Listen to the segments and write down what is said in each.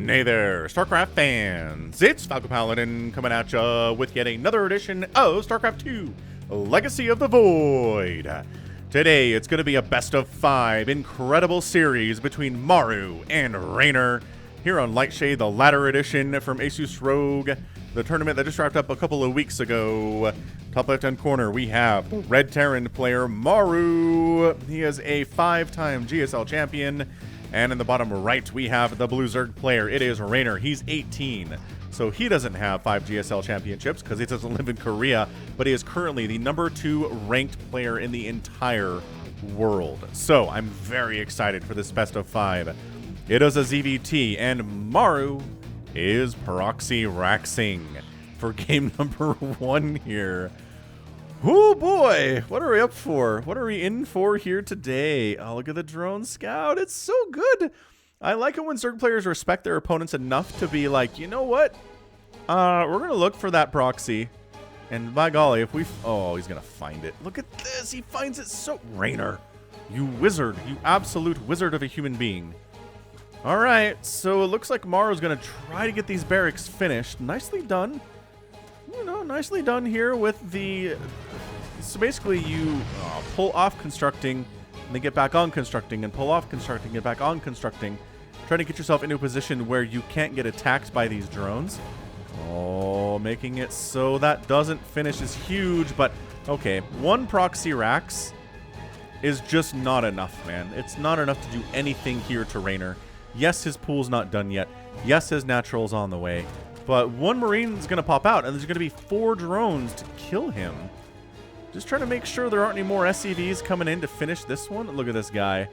Hey there, StarCraft fans! It's Falcon Paladin coming at ya with yet another edition of StarCraft 2, Legacy of the Void. Today, it's going to be a best of 5 incredible series between Maru and Reynor here on Lightshade, the ladder edition from Asus Rogue, the tournament that just wrapped up a couple of weeks ago. Top left-hand corner, we have the Red Terran player Maru. He is a 5-time GSL champion. And in the bottom right, we have the Blue Zerg player. It is Reynor. He's 18. So he doesn't have 5 GSL championships because he doesn't live in Korea, but he is currently the #2 ranked player in the entire world. So I'm very excited for this best of 5. It is a ZVT, and Maru is proxy raxing for game number 1 here. Oh boy, what are we up for? What are we in for here today? Oh, look at the drone scout. It's so good. I like it when Zerg players respect their opponents enough to be like, you know what? We're going to look for that proxy. And by golly, if we... Oh, he's going to find it. Look at this. He finds it so... Reynor, you wizard. You absolute wizard of a human being. All right, so it looks like Maru's going to try to get these barracks finished. Nicely done. You know, nicely done here with the... So basically you pull off constructing and then get back on constructing and pull off constructing and back on constructing. Trying to get yourself into a position where you can't get attacked by these drones. Oh, making it so that doesn't finish is huge, but okay. 1 proxy rax is just not enough, man. It's not enough to do anything here to Reynor. Yes, his pool's not done yet. Yes, his natural's on the way. But 1 Marine's going to pop out, and there's going to be 4 drones to kill him. Just trying to make sure there aren't any more SCVs coming in to finish this one. Look at this guy.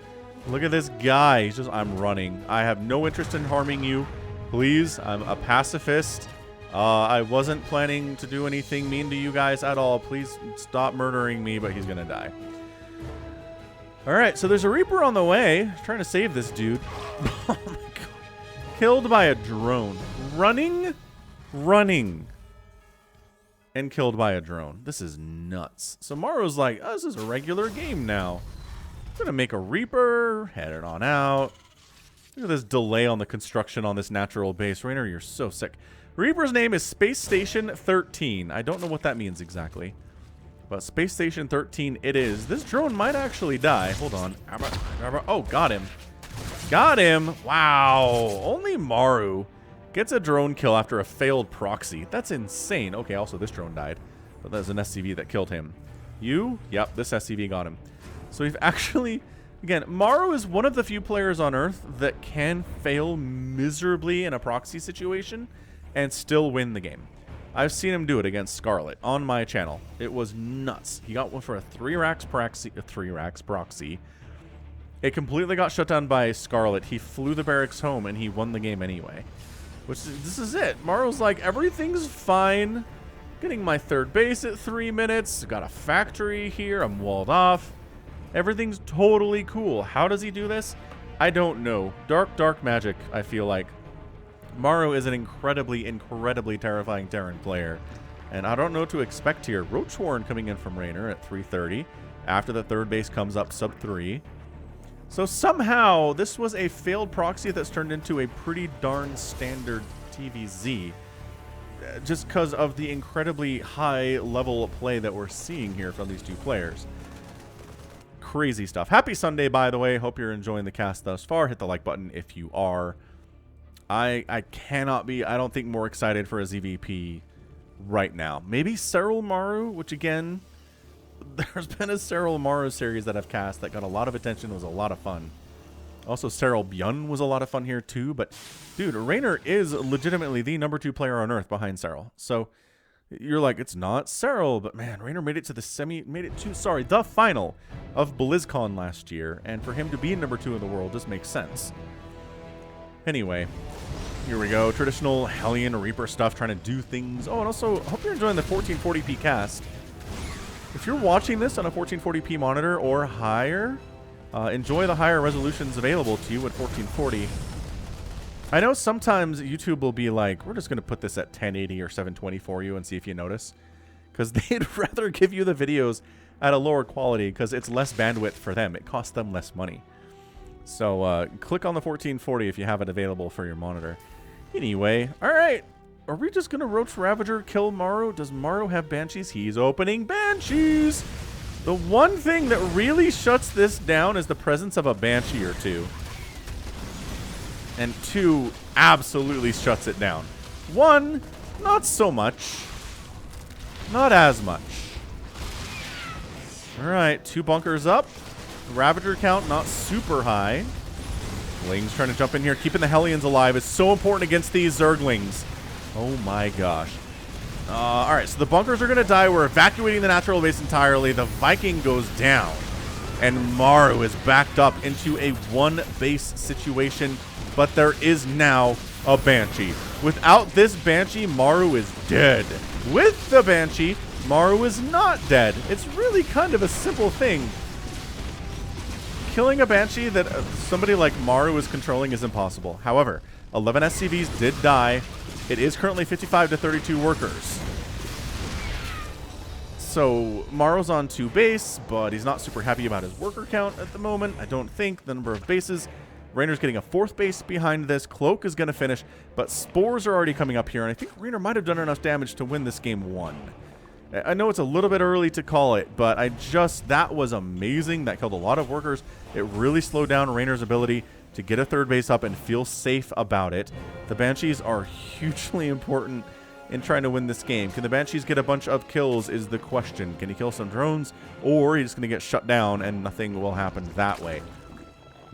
Look at this guy. He's just, I'm running. I have no interest in harming you. Please, I'm a pacifist. I wasn't planning to do anything mean to you guys at all. Please stop murdering me, but he's going to die. All right, so there's a Reaper on the way. Trying to save this dude. Oh, my God. Killed by a drone. Running, and killed by a drone. This is nuts. So Maru's like, oh, this is a regular game now. I'm gonna make a Reaper, head it on out. Look at this delay on the construction on this natural base. Reynor, you're so sick. Reaper's name is Space Station 13. I don't know what that means exactly, but Space Station 13 it is. This drone might actually die. Hold on. Oh, got him. Got him. Wow. Only Maru gets a drone kill after a failed proxy. That's insane. Okay, also this drone died, but that was an SCV that killed him. You? Yep, this SCV got him. So we've actually... Again, Maru is one of the few players on Earth that can fail miserably in a proxy situation and still win the game. I've seen him do it against Scarlet on my channel. It was nuts. He got one for a 3 racks proxy. It completely got shut down by Scarlet. He flew the barracks home and he won the game anyway. This is it. Maru's like, everything's fine. Getting my 3rd base at 3 minutes. Got a factory here. I'm walled off. Everything's totally cool. How does he do this? I don't know. Dark magic, I feel like. Maru is an incredibly terrifying Terran player. And I don't know what to expect here. Roach Warren coming in from Reynor at 3:30. After the 3rd base comes up sub 3. So somehow, this was a failed proxy that's turned into a pretty darn standard TVZ. Just because of the incredibly high level of play that we're seeing here from these 2 players. Crazy stuff. Happy Sunday, by the way. Hope you're enjoying the cast thus far. Hit the like button if you are. I cannot be, I don't think, more excited for a ZVP right now. Maybe Serral Maru, which again... There's been a Serral Maru series that I've cast that got a lot of attention. It was a lot of fun. Also, Serral ByuN was a lot of fun here too. But, dude, Reynor is legitimately the #2 player on Earth behind Serral. So, you're like, it's not Serral. But, man, Reynor made it to the the final of BlizzCon last year. And for him to be #2 in the world just makes sense. Anyway, here we go. Traditional Hellion Reaper stuff, trying to do things. Oh, and also, hope you're enjoying the 1440p cast. If you're watching this on a 1440p monitor or higher, enjoy the higher resolutions available to you at 1440. I know sometimes YouTube will be like, we're just going to put this at 1080 or 720 for you and see if you notice. Because they'd rather give you the videos at a lower quality because it's less bandwidth for them. It costs them less money. So click on the 1440 if you have it available for your monitor. Anyway, all right. Are we just going to Roach Ravager kill Maru? Does Maru have Banshees? He's opening Banshees. The one thing that really shuts this down is the presence of a Banshee or two. And 2 absolutely shuts it down. 1, not so much. Not as much. All right, 2 bunkers up. Ravager count not super high. Ling's trying to jump in here. Keeping the Hellions alive is so important against these Zerglings. Oh my gosh. All right, so the bunkers are going to die. We're evacuating the natural base entirely. The Viking goes down. And Maru is backed up into a 1-base situation. But there is now a Banshee. Without this Banshee, Maru is dead. With the Banshee, Maru is not dead. It's really kind of a simple thing. Killing a Banshee that somebody like Maru is controlling is impossible. However, 11 SCVs did die. It is currently 55 to 32 workers. So Maru's on 2 base, but he's not super happy about his worker count at the moment. I don't think the number of bases. Reynor's getting a 4th base behind this. Cloak is going to finish, but Spores are already coming up here, and I think Reynor might have done enough damage to win this game 1. I know it's a little bit early to call it, but that was amazing. That killed a lot of workers. It really slowed down Reynor's ability to get a 3rd base up and feel safe about it. The Banshees are hugely important in trying to win this game. Can the Banshees get a bunch of kills is the question. Can he kill some drones, or he's going to get shut down and nothing will happen that way?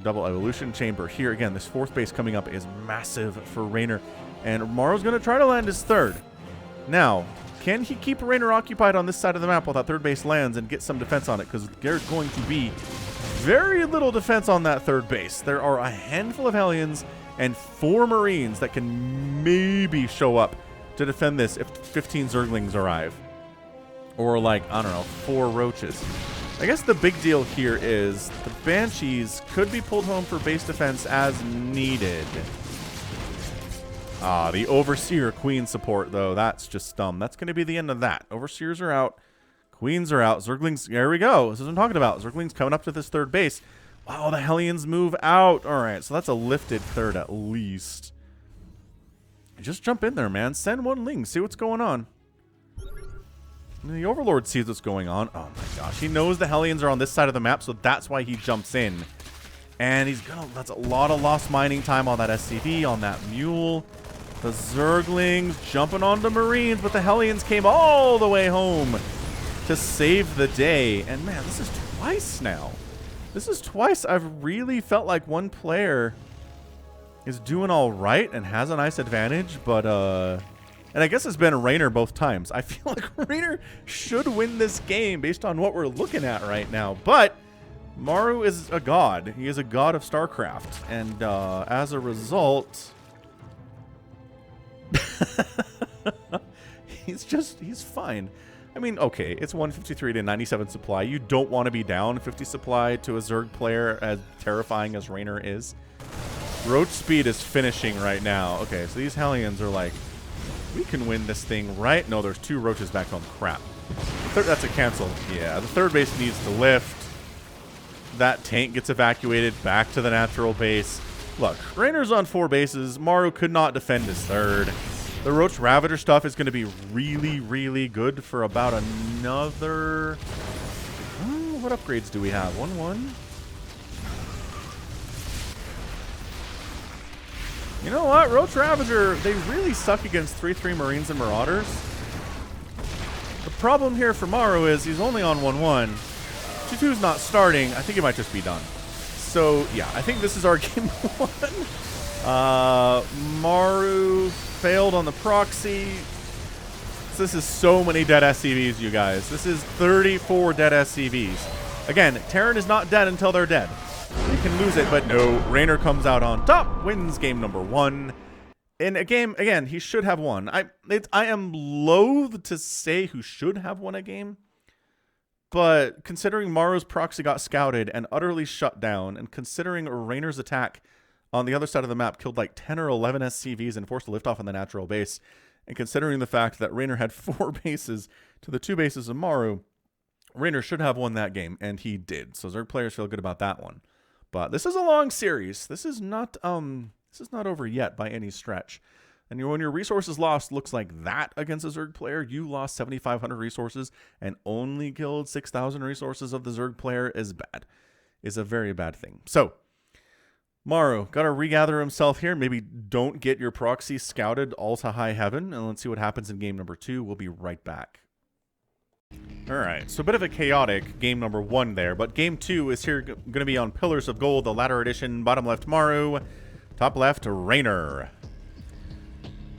Double evolution chamber here. Again, this 4th base coming up is massive for Reynor, and Maru's going to try to land his 3rd. Now, can he keep Reynor occupied on this side of the map while that 3rd base lands and get some defense on it? Because there's going to be very little defense on that 3rd base. There are a handful of Hellions and 4 Marines that can maybe show up to defend this if 15 Zerglings arrive. Or like, I don't know, 4 Roaches. I guess the big deal here is the Banshees could be pulled home for base defense as needed. The Overseer Queen support, though, that's just dumb. That's going to be the end of that. Overseers are out. Queens are out. Zerglings, there we go. This is what I'm talking about. Zerglings coming up to this 3rd base. Wow, the Hellions move out. All right, so that's a lifted 3rd at least. Just jump in there, man. Send 1 Ling. See what's going on. The Overlord sees what's going on. Oh my gosh. He knows the Hellions are on this side of the map, so that's why he jumps in. And he's gonna, that's a lot of lost mining time on that SCV, on that mule. The Zerglings jumping onto Marines, but the Hellions came all the way home to save the day. And man, this is twice now. This is twice I've really felt like one player is doing all right and has a nice advantage, but and I guess it's been Reynor both times. I feel like Reynor should win this game based on what we're looking at right now. But Maru is a god. He is a god of StarCraft. And as a result, he's fine. I mean, okay, it's 153 to 97 supply. You don't want to be down 50 supply to a Zerg player as terrifying as Reynor is. Roach speed is finishing right now. Okay, so these Hellions are like, we can win this thing, right? No, there's 2 Roaches back home. Crap. That's a cancel. Yeah, the 3rd base needs to lift. That tank gets evacuated back to the natural base. Look, Reynor's on 4 bases. Maru could not defend his 3rd. The Roach Ravager stuff is going to be really, really good for about another... what upgrades do we have? 1-1? You know what? Roach Ravager, they really suck against 3-3 Marines and Marauders. The problem here for Maru is he's only on 1-1. 2-2's not starting. I think it might just be done. So, yeah, I think this is our game 1. Maru failed on the proxy. So this is so many dead SCVs, you guys. This is 34 dead SCVs. Again, Terran is not dead until they're dead. You can lose it, but no. Reynor comes out on top, wins game number 1. In a game, again, he should have won. I am loath to say who should have won a game, but considering Maru's proxy got scouted and utterly shut down, and considering Reynor's attack on the other side of the map killed like 10 or 11 SCVs and forced a liftoff on the natural base, and considering the fact that Reynor had 4 bases to the 2 bases of Maru, Reynor should have won that game, and he did. So Zerg players feel good about that one. But this is a long series. This is not over yet by any stretch. And when your resources lost looks like that against a Zerg player, you lost 7,500 resources and only killed 6,000 resources of the Zerg player is bad. Is a very bad thing. So, Maru, got to regather himself here. Maybe don't get your proxy scouted all to high heaven. And let's see what happens in game number 2. We'll be right back. All right, so a bit of a chaotic game number 1 there. But game 2 is here going to be on Pillars of Gold, the latter edition. Bottom left, Maru. Top left, Reynor.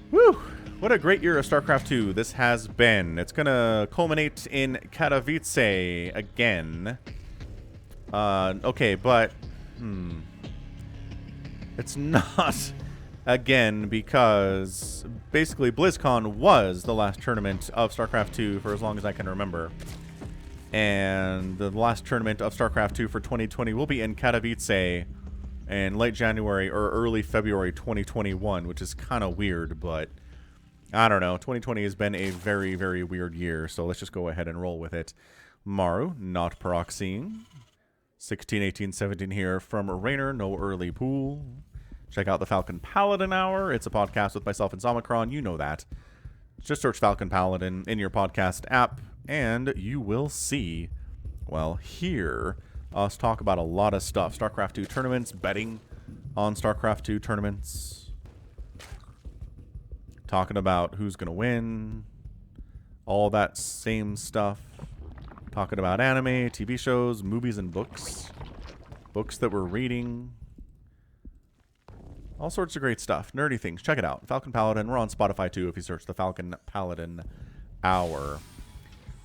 Woo! What a great year of StarCraft 2 this has been. It's going to culminate in Katowice again. Okay, but... It's not again because basically BlizzCon was the last tournament of StarCraft 2 for as long as I can remember. And the last tournament of StarCraft 2 for 2020 will be in Katowice in late January or early February 2021, which is kind of weird, but I don't know. 2020 has been a very, very weird year, so let's just go ahead and roll with it. Maru, not proxying. 16, 18, 17 here from Reynor, no early pool. Check out the Falcon Paladin Hour. It's a podcast with myself and Zomicron. You know that. Just search Falcon Paladin in your podcast app, and you will see, well, hear us talk about a lot of stuff. StarCraft 2 tournaments, betting on StarCraft 2 tournaments, talking about who's going to win, all that same stuff. Talking about anime, TV shows, movies, and books. Books that we're reading. All sorts of great stuff. Nerdy things. Check it out. Falcon Paladin. We're on Spotify, too, if you search the Falcon Paladin Hour.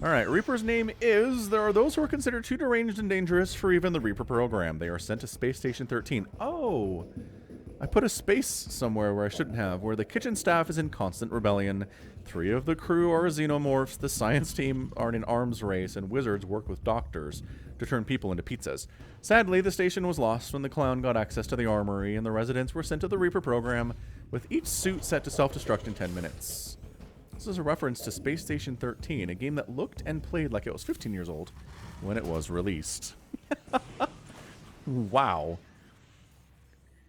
All right. Reaper's name is... There are those who are considered too deranged and dangerous for even the Reaper program. They are sent to Space Station 13. Oh! I put a space somewhere where I shouldn't have, where the kitchen staff is in constant rebellion. 3 of the crew are xenomorphs, the science team are in an arms race, and wizards work with doctors to turn people into pizzas. Sadly, the station was lost when the clown got access to the armory, and the residents were sent to the Reaper program, with each suit set to self-destruct in 10 minutes. This is a reference to Space Station 13, a game that looked and played like it was 15 years old when it was released. Wow.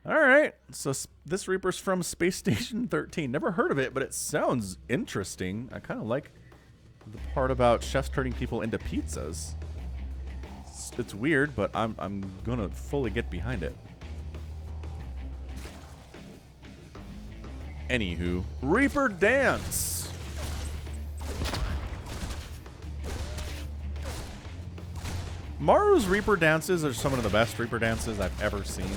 Alright, so this Reaper's from Space Station 13. Never heard of it, but it sounds interesting. I kind of like the part about chefs turning people into pizzas. It's weird, but I'm gonna fully get behind it. Anywho, Reaper Dance! Maru's Reaper dances are some of the best Reaper dances I've ever seen.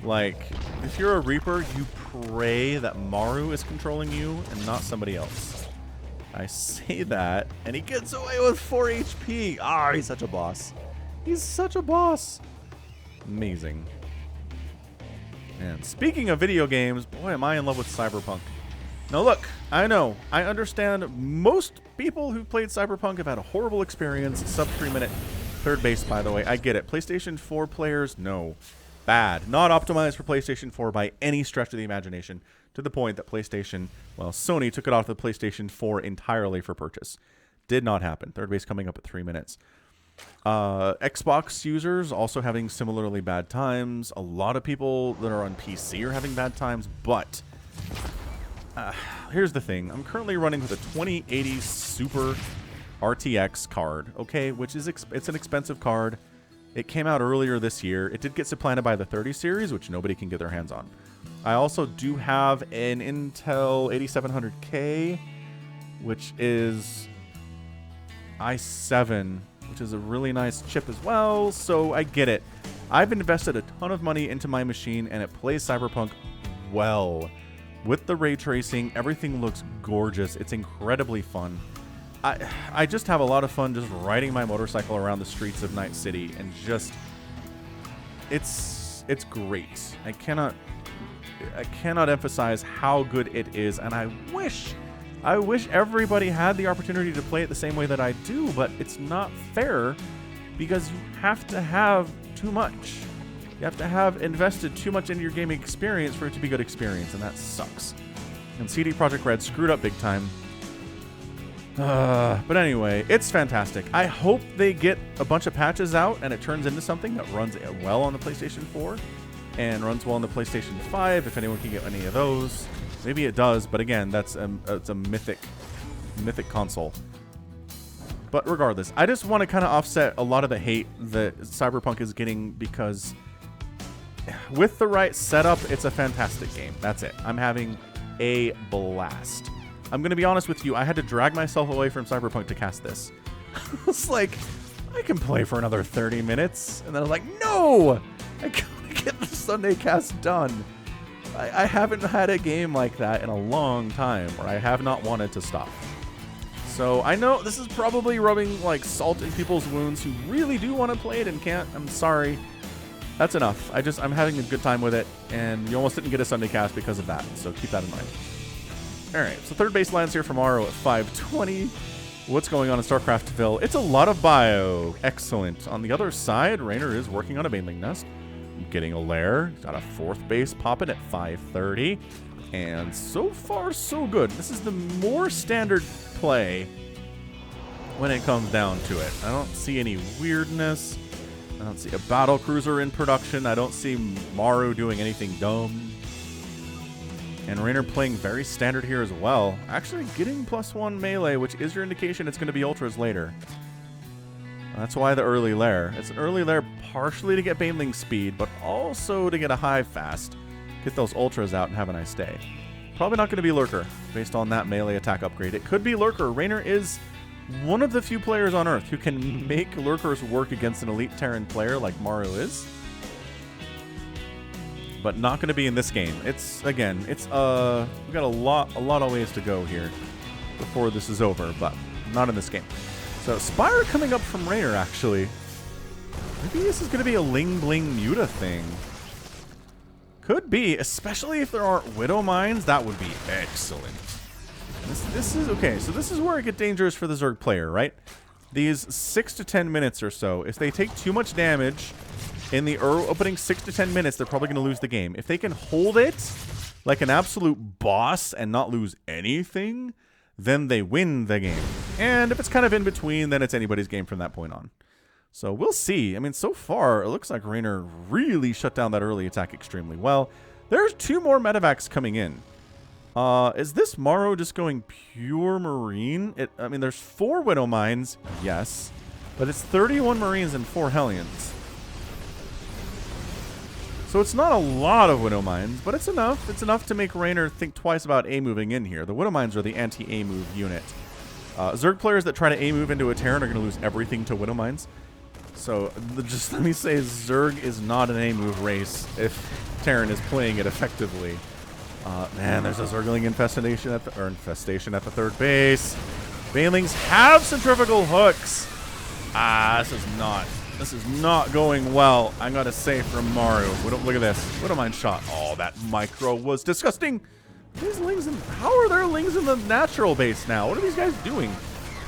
Like, if you're a Reaper, you pray that Maru is controlling you and not somebody else. I say that, and he gets away with 4 HP. Ah, he's such a boss. He's such a boss. Amazing. And speaking of video games, boy, am I in love with Cyberpunk. Now look, I know, I understand most people who've played Cyberpunk have had a horrible experience. Sub 3 minute third base, by the way. I get it. PlayStation 4 players, no. Bad. Not optimized for PlayStation 4 by any stretch of the imagination, to the point that PlayStation, well, Sony took it off the PlayStation 4 entirely for purchase. Did not happen. Third base coming up at 3 minutes. Xbox users also having similarly bad times. A lot of people that are on PC are having bad times, but here's the thing. I'm currently running with a 2080 Super RTX card, okay, which is it's an expensive card. It came out earlier this year. It did get supplanted by the 30 series, which nobody can get their hands on. I also do have an Intel 8700K, which is i7, which is a really nice chip as well, so I get it. I've invested a ton of money into my machine, and it plays Cyberpunk well. With the ray tracing, everything looks gorgeous. It's incredibly fun. I just have a lot of fun just riding my motorcycle around the streets of Night City, and just it's great. I cannot emphasize how good it is, and I wish everybody had the opportunity to play it the same way that I do, but it's not fair because you have to have too much. You have to have invested too much into your gaming experience for it to be a good experience, and that sucks. And CD Projekt Red screwed up big time. But anyway, it's fantastic. I hope they get a bunch of patches out and it turns into something that runs well on the PlayStation 4 and runs well on the PlayStation 5, if anyone can get any of those. Maybe it does, but again, it's a mythic console. But regardless, I just want to kind of offset a lot of the hate that Cyberpunk is getting, because with the right setup, it's a fantastic game. That's it. I'm having a blast. I'm going to be honest with you. I had to drag myself away from Cyberpunk to cast this. It's like, I can play for another 30 minutes. And then I'm like, no! I gotta get the Sunday cast done. I haven't had a game like that in a long time where I have not wanted to stop. So I know this is probably rubbing like salt in people's wounds who really do want to play it and can't. I'm sorry. That's enough. I'm having a good time with it, and you almost didn't get a Sunday cast because of that, so keep that in mind. Alright, so third base lands here from Maru at 520. What's going on in StarCraftville? It's a lot of bio. Excellent. On the other side, Reynor is working on a Baneling Nest. Getting a lair. Got a fourth base popping at 530. And so far, so good. This is the more standard play when it comes down to it. I don't see any weirdness. I don't see a battle cruiser in production. I don't see Maru doing anything dumb. And Reynor playing very standard here as well. Actually getting +1 melee, which is your indication it's going to be ultras later. That's why the early lair. It's an early lair partially to get Baneling speed, but also to get a hive fast. Get those ultras out and have a nice day. Probably not going to be Lurker based on that melee attack upgrade. It could be Lurker. Reynor is one of the few players on Earth who can make Lurkers work against an elite Terran player like Maru is. But not going to be in this game. It's, again, we've got a lot of ways to go here before this is over, but not in this game. So, Spire coming up from Reynor, actually. Maybe this is going to be a Ling Bling Muta thing. Could be, especially if there aren't Widow Mines. That would be excellent. This is okay, so this is where it gets dangerous for the Zerg player, right? These 6 to 10 minutes or so, if they take too much damage in the opening 6 to 10 minutes, they're probably going to lose the game. If they can hold it like an absolute boss and not lose anything, then they win the game. And if it's kind of in between, then it's anybody's game from that point on. So we'll see. I mean, so far, it looks like Reynor really shut down that early attack extremely well. There's 2 more medevacs coming in. Is this Maru just going pure Marine? I mean, there's 4 Widow Mines, yes, but it's 31 Marines and 4 Hellions. So it's not a lot of Widow Mines, but it's enough. It's enough to make Reynor think twice about A-moving in here. The Widow Mines are the anti-A-move unit. Zerg players that try to A-move into a Terran are going to lose everything to Widow Mines. So just let me say, Zerg is not an A-move race if Terran is playing it effectively. Man, there's a Zergling infestation at the third base. Banelings have centrifugal hooks. This is not going well. I gotta say from Maru. Look at this. Widow Mine shot. Oh, that micro was disgusting. These lings how are there lings in the natural base now? What are these guys doing?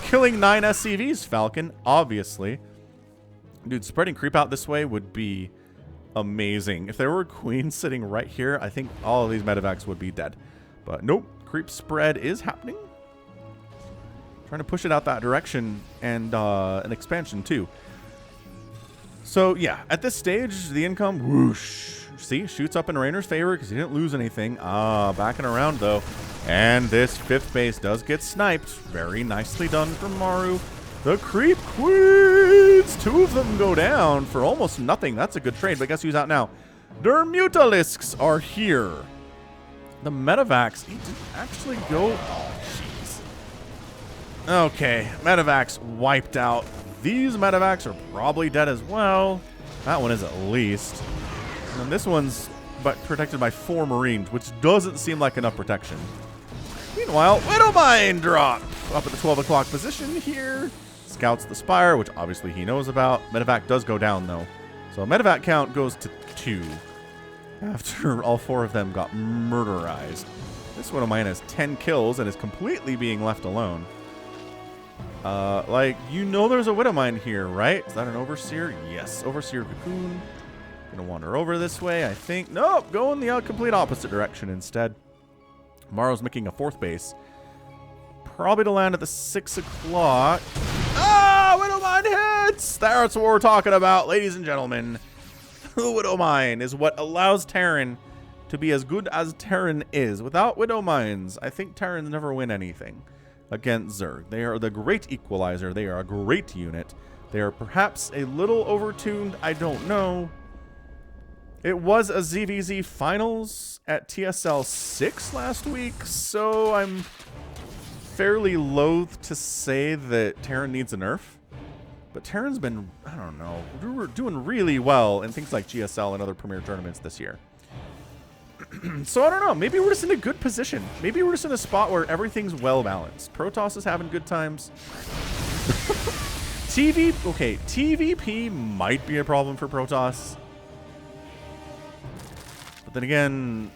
Killing 9 SCVs, Falcon, obviously. Dude, spreading creep out this way would be amazing. If there were a queen sitting right here, I think all of these medevacs would be dead. But nope, creep spread is happening. Trying to push it out that direction, and an expansion too. So yeah, at this stage, the income, whoosh. See, shoots up in Reynor's favor because he didn't lose anything. Backing around though. And this 5th base does get sniped. Very nicely done from Maru. The creep queens! 2 of them go down for almost nothing. That's a good trade, but guess who's out now? Der Mutalisks are here. The medevacs, he didn't actually go... Oh, jeez. Okay, medevacs wiped out. These medevacs are probably dead as well. That one is at least. And then this one's protected by 4 Marines, which doesn't seem like enough protection. Meanwhile, Widow Mine drop up at the 12 o'clock position here. Scouts the Spire, which obviously he knows about. Medevac does go down, though. So medevac count goes to 2 after all 4 of them got murderized. This Widow Mine has 10 kills and is completely being left alone. There's a Widow Mine here, right? Is that an Overseer? Yes, Overseer Cocoon. Gonna wander over this way, I think. Nope, going the complete opposite direction instead. Maru's making a 4th base. Probably to land at the 6 o'clock. Widow Mine hits! That's what we're talking about, ladies and gentlemen. The Widow Mine is what allows Terran to be as good as Terran is. Without Widow Mines, I think Terrans never win anything against Zerg. They are the great equalizer. They are a great unit. They are perhaps a little overtuned. I don't know. It was a ZVZ finals at TSL 6 last week, so I'm fairly loath to say that Terran needs a nerf. But Terran's been, I don't know, we're doing really well in things like GSL and other premier tournaments this year. So I don't know, maybe we're just in a good position. Maybe we're just in a spot where everything's well balanced. Protoss is having good times. TVP might be a problem for Protoss. But then again,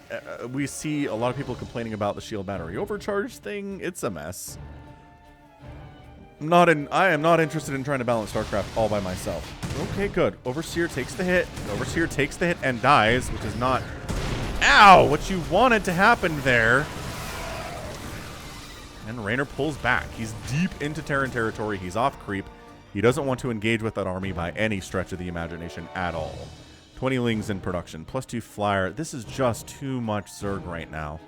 we see a lot of people complaining about the shield battery overcharge thing. It's a mess. I am not interested in trying to balance StarCraft all by myself. Okay, good. Overseer takes the hit. Overseer takes the hit and dies, which is not, ow, what you wanted to happen there. And Reynor pulls back. He's deep into Terran territory. He's off creep. He doesn't want to engage with that army by any stretch of the imagination at all. 20 Lings in production, +2 flyer. This is just too much Zerg right now.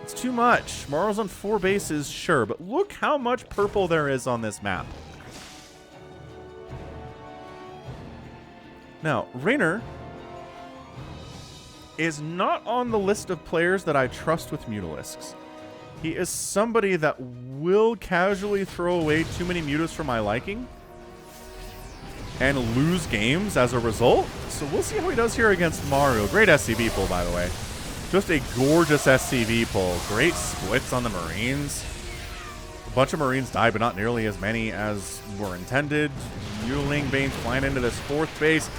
It's too much. Maru's on 4 bases, sure, but look how much purple there is on this map. Now, Reynor is not on the list of players that I trust with Mutalisks. He is somebody that will casually throw away too many Mutas for my liking and lose games as a result. So we'll see how he does here against Maru. Great SCV pull, by the way. Just a gorgeous SCV pull. Great splits on the Marines. A bunch of Marines died, but not nearly as many as were intended. Mutiling Banes flying into this 4th base.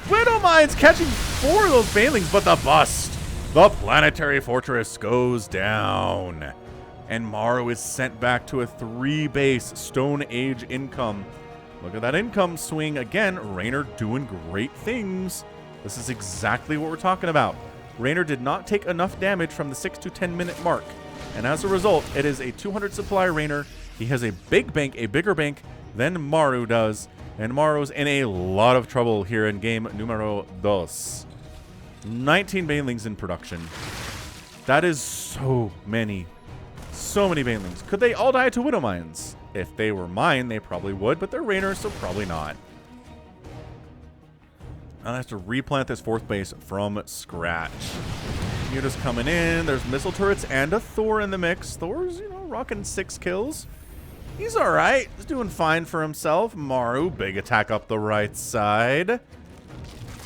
Widow Mines catching 4 of those Banelings, but the bust. The Planetary Fortress goes down. And Maru is sent back to a 3-base Stone Age income. Look at that income swing. Again, Reynor doing great things. This is exactly what we're talking about. Reynor did not take enough damage from the 6 to 10 minute mark. And as a result, it is a 200 supply Reynor. He has a big bank, a bigger bank than Maru does. And Maru's in a lot of trouble here in game numero 2. 19 Banelings in production. That is so many. So many Banelings. Could they all die to Widow Mines? If they were mine, they probably would, but they're Reynor, so probably not. I'll have to replant this 4th base from scratch. Muta's coming in. There's missile turrets and a Thor in the mix. Thor's, you know, rocking 6 kills. He's all right. He's doing fine for himself. Maru, big attack up the right side.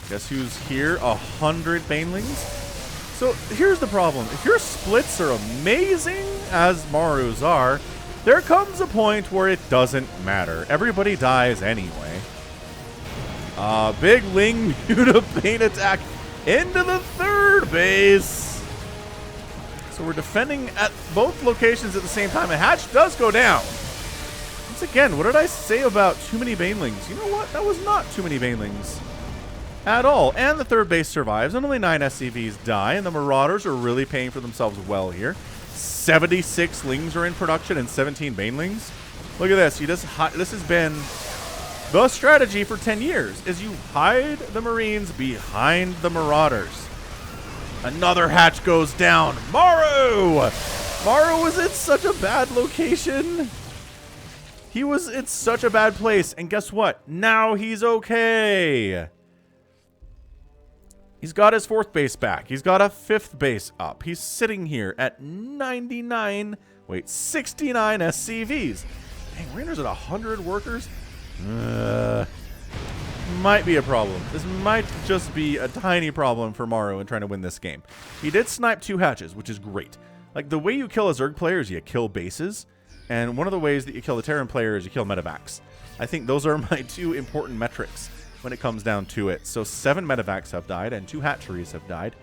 Guess who's here? 100 Banelings. So here's the problem. If your splits are amazing, as Maru's are, there comes a point where it doesn't matter. Everybody dies anyway. Big Ling Muta Bane attack into the 3rd base. So we're defending at both locations at the same time. A hatch does go down. Once again, what did I say about too many Banelings? You know what? That was not too many Banelings at all. And the 3rd base survives, and only 9 SCVs die, and the Marauders are really paying for themselves well here. 76 Lings are in production and 17 Banelings. Look at this. This has been the strategy for 10 years, is you hide the Marines behind the Marauders. Another hatch goes down. Maru! Maru was in such a bad location. He was in such a bad place. And guess what? Now he's okay. He's got his 4th base back. He's got a 5th base up. He's sitting here at 69 SCVs. Dang, Reynor's at 100 workers. Might be a problem. This might just be a tiny problem for Maru in trying to win this game. He did snipe 2 hatches, which is great. Like, the way you kill a Zerg player is you kill bases. And one of the ways that you kill the Terran player is you kill medevacs. I think those are my 2 important metrics when it comes down to it. So 7 medevacs have died and 2 hatcheries have died.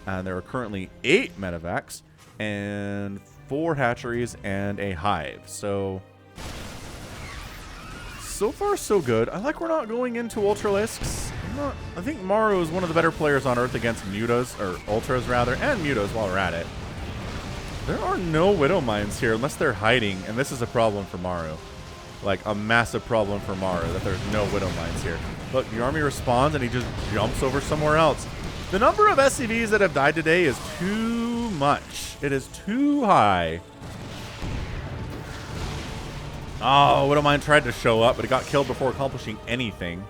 And there are currently 8 medevacs and 4 hatcheries and a hive. So far so good. I like we're not going into Ultralisks. I think Maru is one of the better players on Earth against Mutas, or Ultras rather, and Mutas while we're at it. There are no Widow Mines here unless they're hiding, and this is a problem for Maru. Like, a massive problem for Maru, that there's no Widow Mines here. Look, the army responds, and he just jumps over somewhere else. The number of SCVs that have died today is too much. It is too high. Oh, Widowmine tried to show up, but it got killed before accomplishing anything.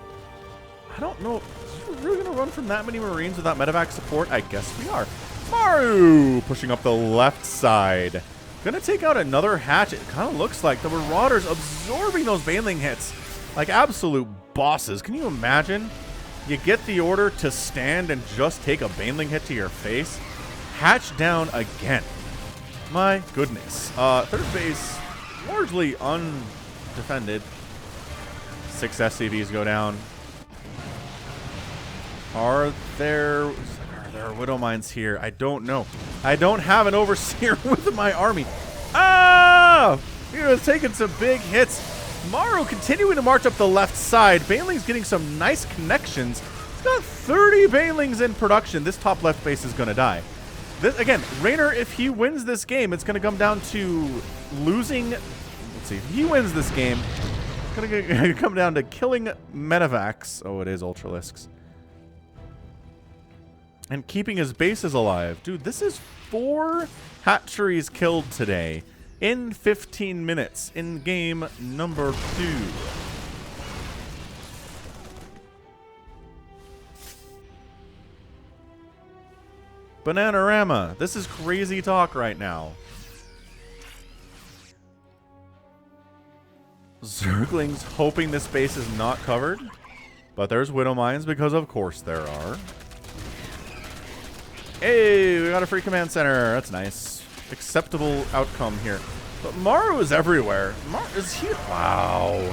I don't know. Is he really going to run from that many Marines without medevac support? I guess we are. Maru pushing up the left side. Going to take out another hatch. It kind of looks like the Marauders absorbing those Baneling hits like absolute bosses. Can you imagine? You get the order to stand and just take a Baneling hit to your face. Hatch down again. My goodness. Third base largely undefended. 6 SCVs go down. Are there Widowmines here? I don't know. I don't have an Overseer with my army. Ah! He was taking some big hits. Maru continuing to march up the left side. Baneling's getting some nice connections. He's got 30 Banelings in production. This top left base is going to die. This, again, Reynor, if he wins this game, it's going to come down to losing. Let's see. If he wins this game, it's going to come down to killing medevacs. Oh, it is Ultralisks. And keeping his bases alive. Dude, this is 4 hatcheries killed today in 15 minutes in game number 2. Bananarama. This is crazy talk right now. Zergling's hoping this base is not covered. But there's Widowmines because of course there are. Hey, we got a free command center. That's nice. Acceptable outcome here. But Maru is everywhere. Is he? Wow.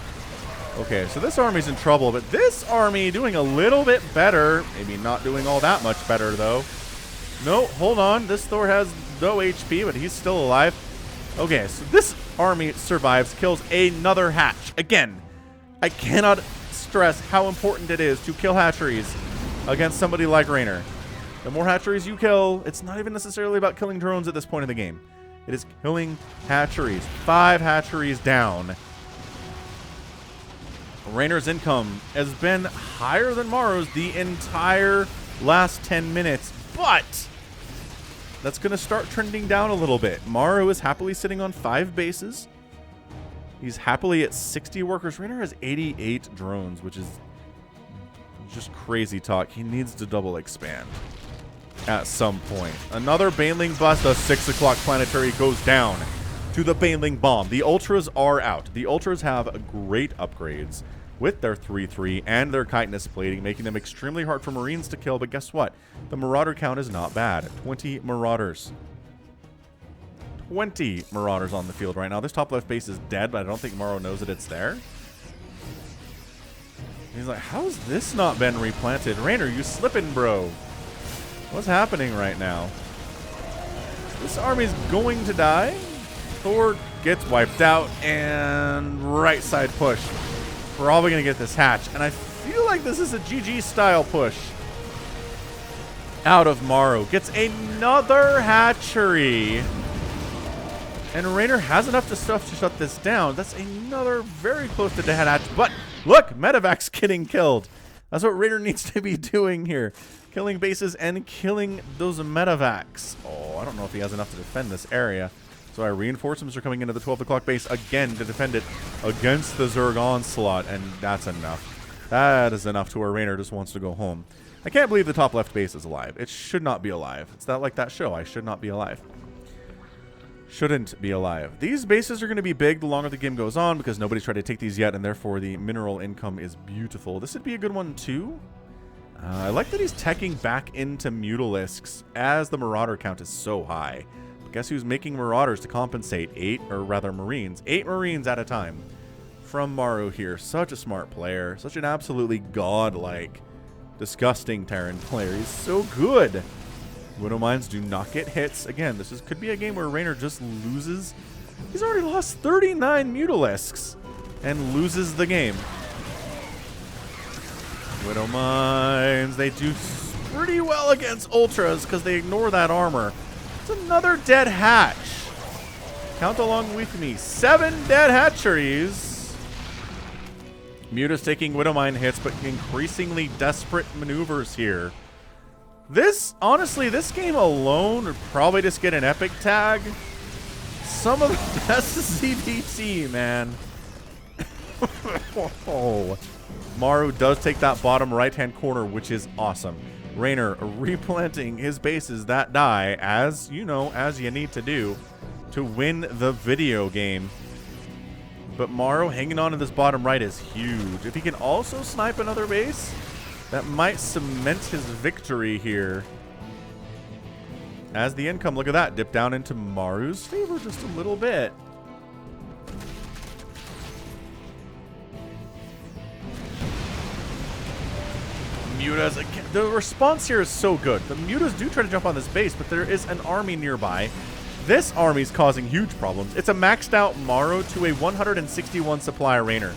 Okay, so this army's in trouble, but this army doing a little bit better. Maybe not doing all that much better, though. No, hold on. This Thor has no HP, but he's still alive. Okay, so this army survives, kills another hatch. Again, I cannot stress how important it is to kill hatcheries against somebody like Reynor. The more hatcheries you kill, it's not even necessarily about killing drones at this point in the game. It is killing hatcheries. 5 hatcheries down. Reynor's income has been higher than Maru's the entire last 10 minutes, but that's going to start trending down a little bit. Maru is happily sitting on 5 bases. He's happily at 60 workers. Reynor has 88 drones, which is just crazy talk. He needs to double expand at some point. Another Baneling bust. The 6 o'clock planetary goes down to the Baneling bomb. The Ultras are out. The Ultras have great upgrades with their 3-3 and their chitinous plating, making them extremely hard for Marines to kill. But guess what? The Marauder count is not bad. 20 Marauders. 20 Marauders on the field right now. This top left base is dead, but I don't think Maru knows that it's there. He's like, how's this not been replanted? Reynor, you slipping, bro. What's happening right now? This army's going to die. Thor gets wiped out, and right side push. Probably going to get this hatch, and I feel like this is a GG style push. Out of Maru. Gets another hatchery. And Reynor has enough stuff to shut this down. That's another very close to dead hatch. But look, medevac's getting killed. That's what Reynor needs to be doing here. Killing bases and killing those medevacs. Oh, I don't know if he has enough to defend this area. So our reinforcements are coming into the 12 o'clock base again to defend it against the Zerg onslaught. And that's enough. That is enough to where Reynor just wants to go home. I can't believe the top left base is alive. It should not be alive. It's not like that show. I should not be alive. Shouldn't be alive. These bases are going to be big the longer the game goes on because nobody's tried to take these yet, and therefore the mineral income is beautiful. This would be a good one too. I like that he's teching back into Mutalisks as the Marauder count is so high. But guess who's making Marauders to compensate? 8 Marines. 8 Marines at a time from Maru here. Such a smart player. Such an absolutely godlike, disgusting Terran player. He's so good. Widowmines do not get hits. Again, this could be a game where Reynor just loses. He's already lost 39 Mutalisks and loses the game. Widowmines, they do pretty well against Ultras because they ignore that armor. It's another dead hatch. Count along with me. 7 dead hatcheries. Muta's taking Widowmine hits, but increasingly desperate maneuvers here. Honestly, this game alone would probably just get an epic tag. Some of the best ZDT, man. Oh. Maru does take that bottom right-hand corner, which is awesome. Reynor replanting his bases that die, as you know, as you need to do to win the video game. But Maru hanging on to this bottom right is huge. If he can also snipe another base, that might cement his victory here. As the income, look at that, dip down into Maru's favor just a little bit. Mutas, again, the response here is so good. The Mutas do try to jump on this base, but there is an army nearby. This army's causing huge problems. It's a maxed out Maru to a 161 supply Reynor.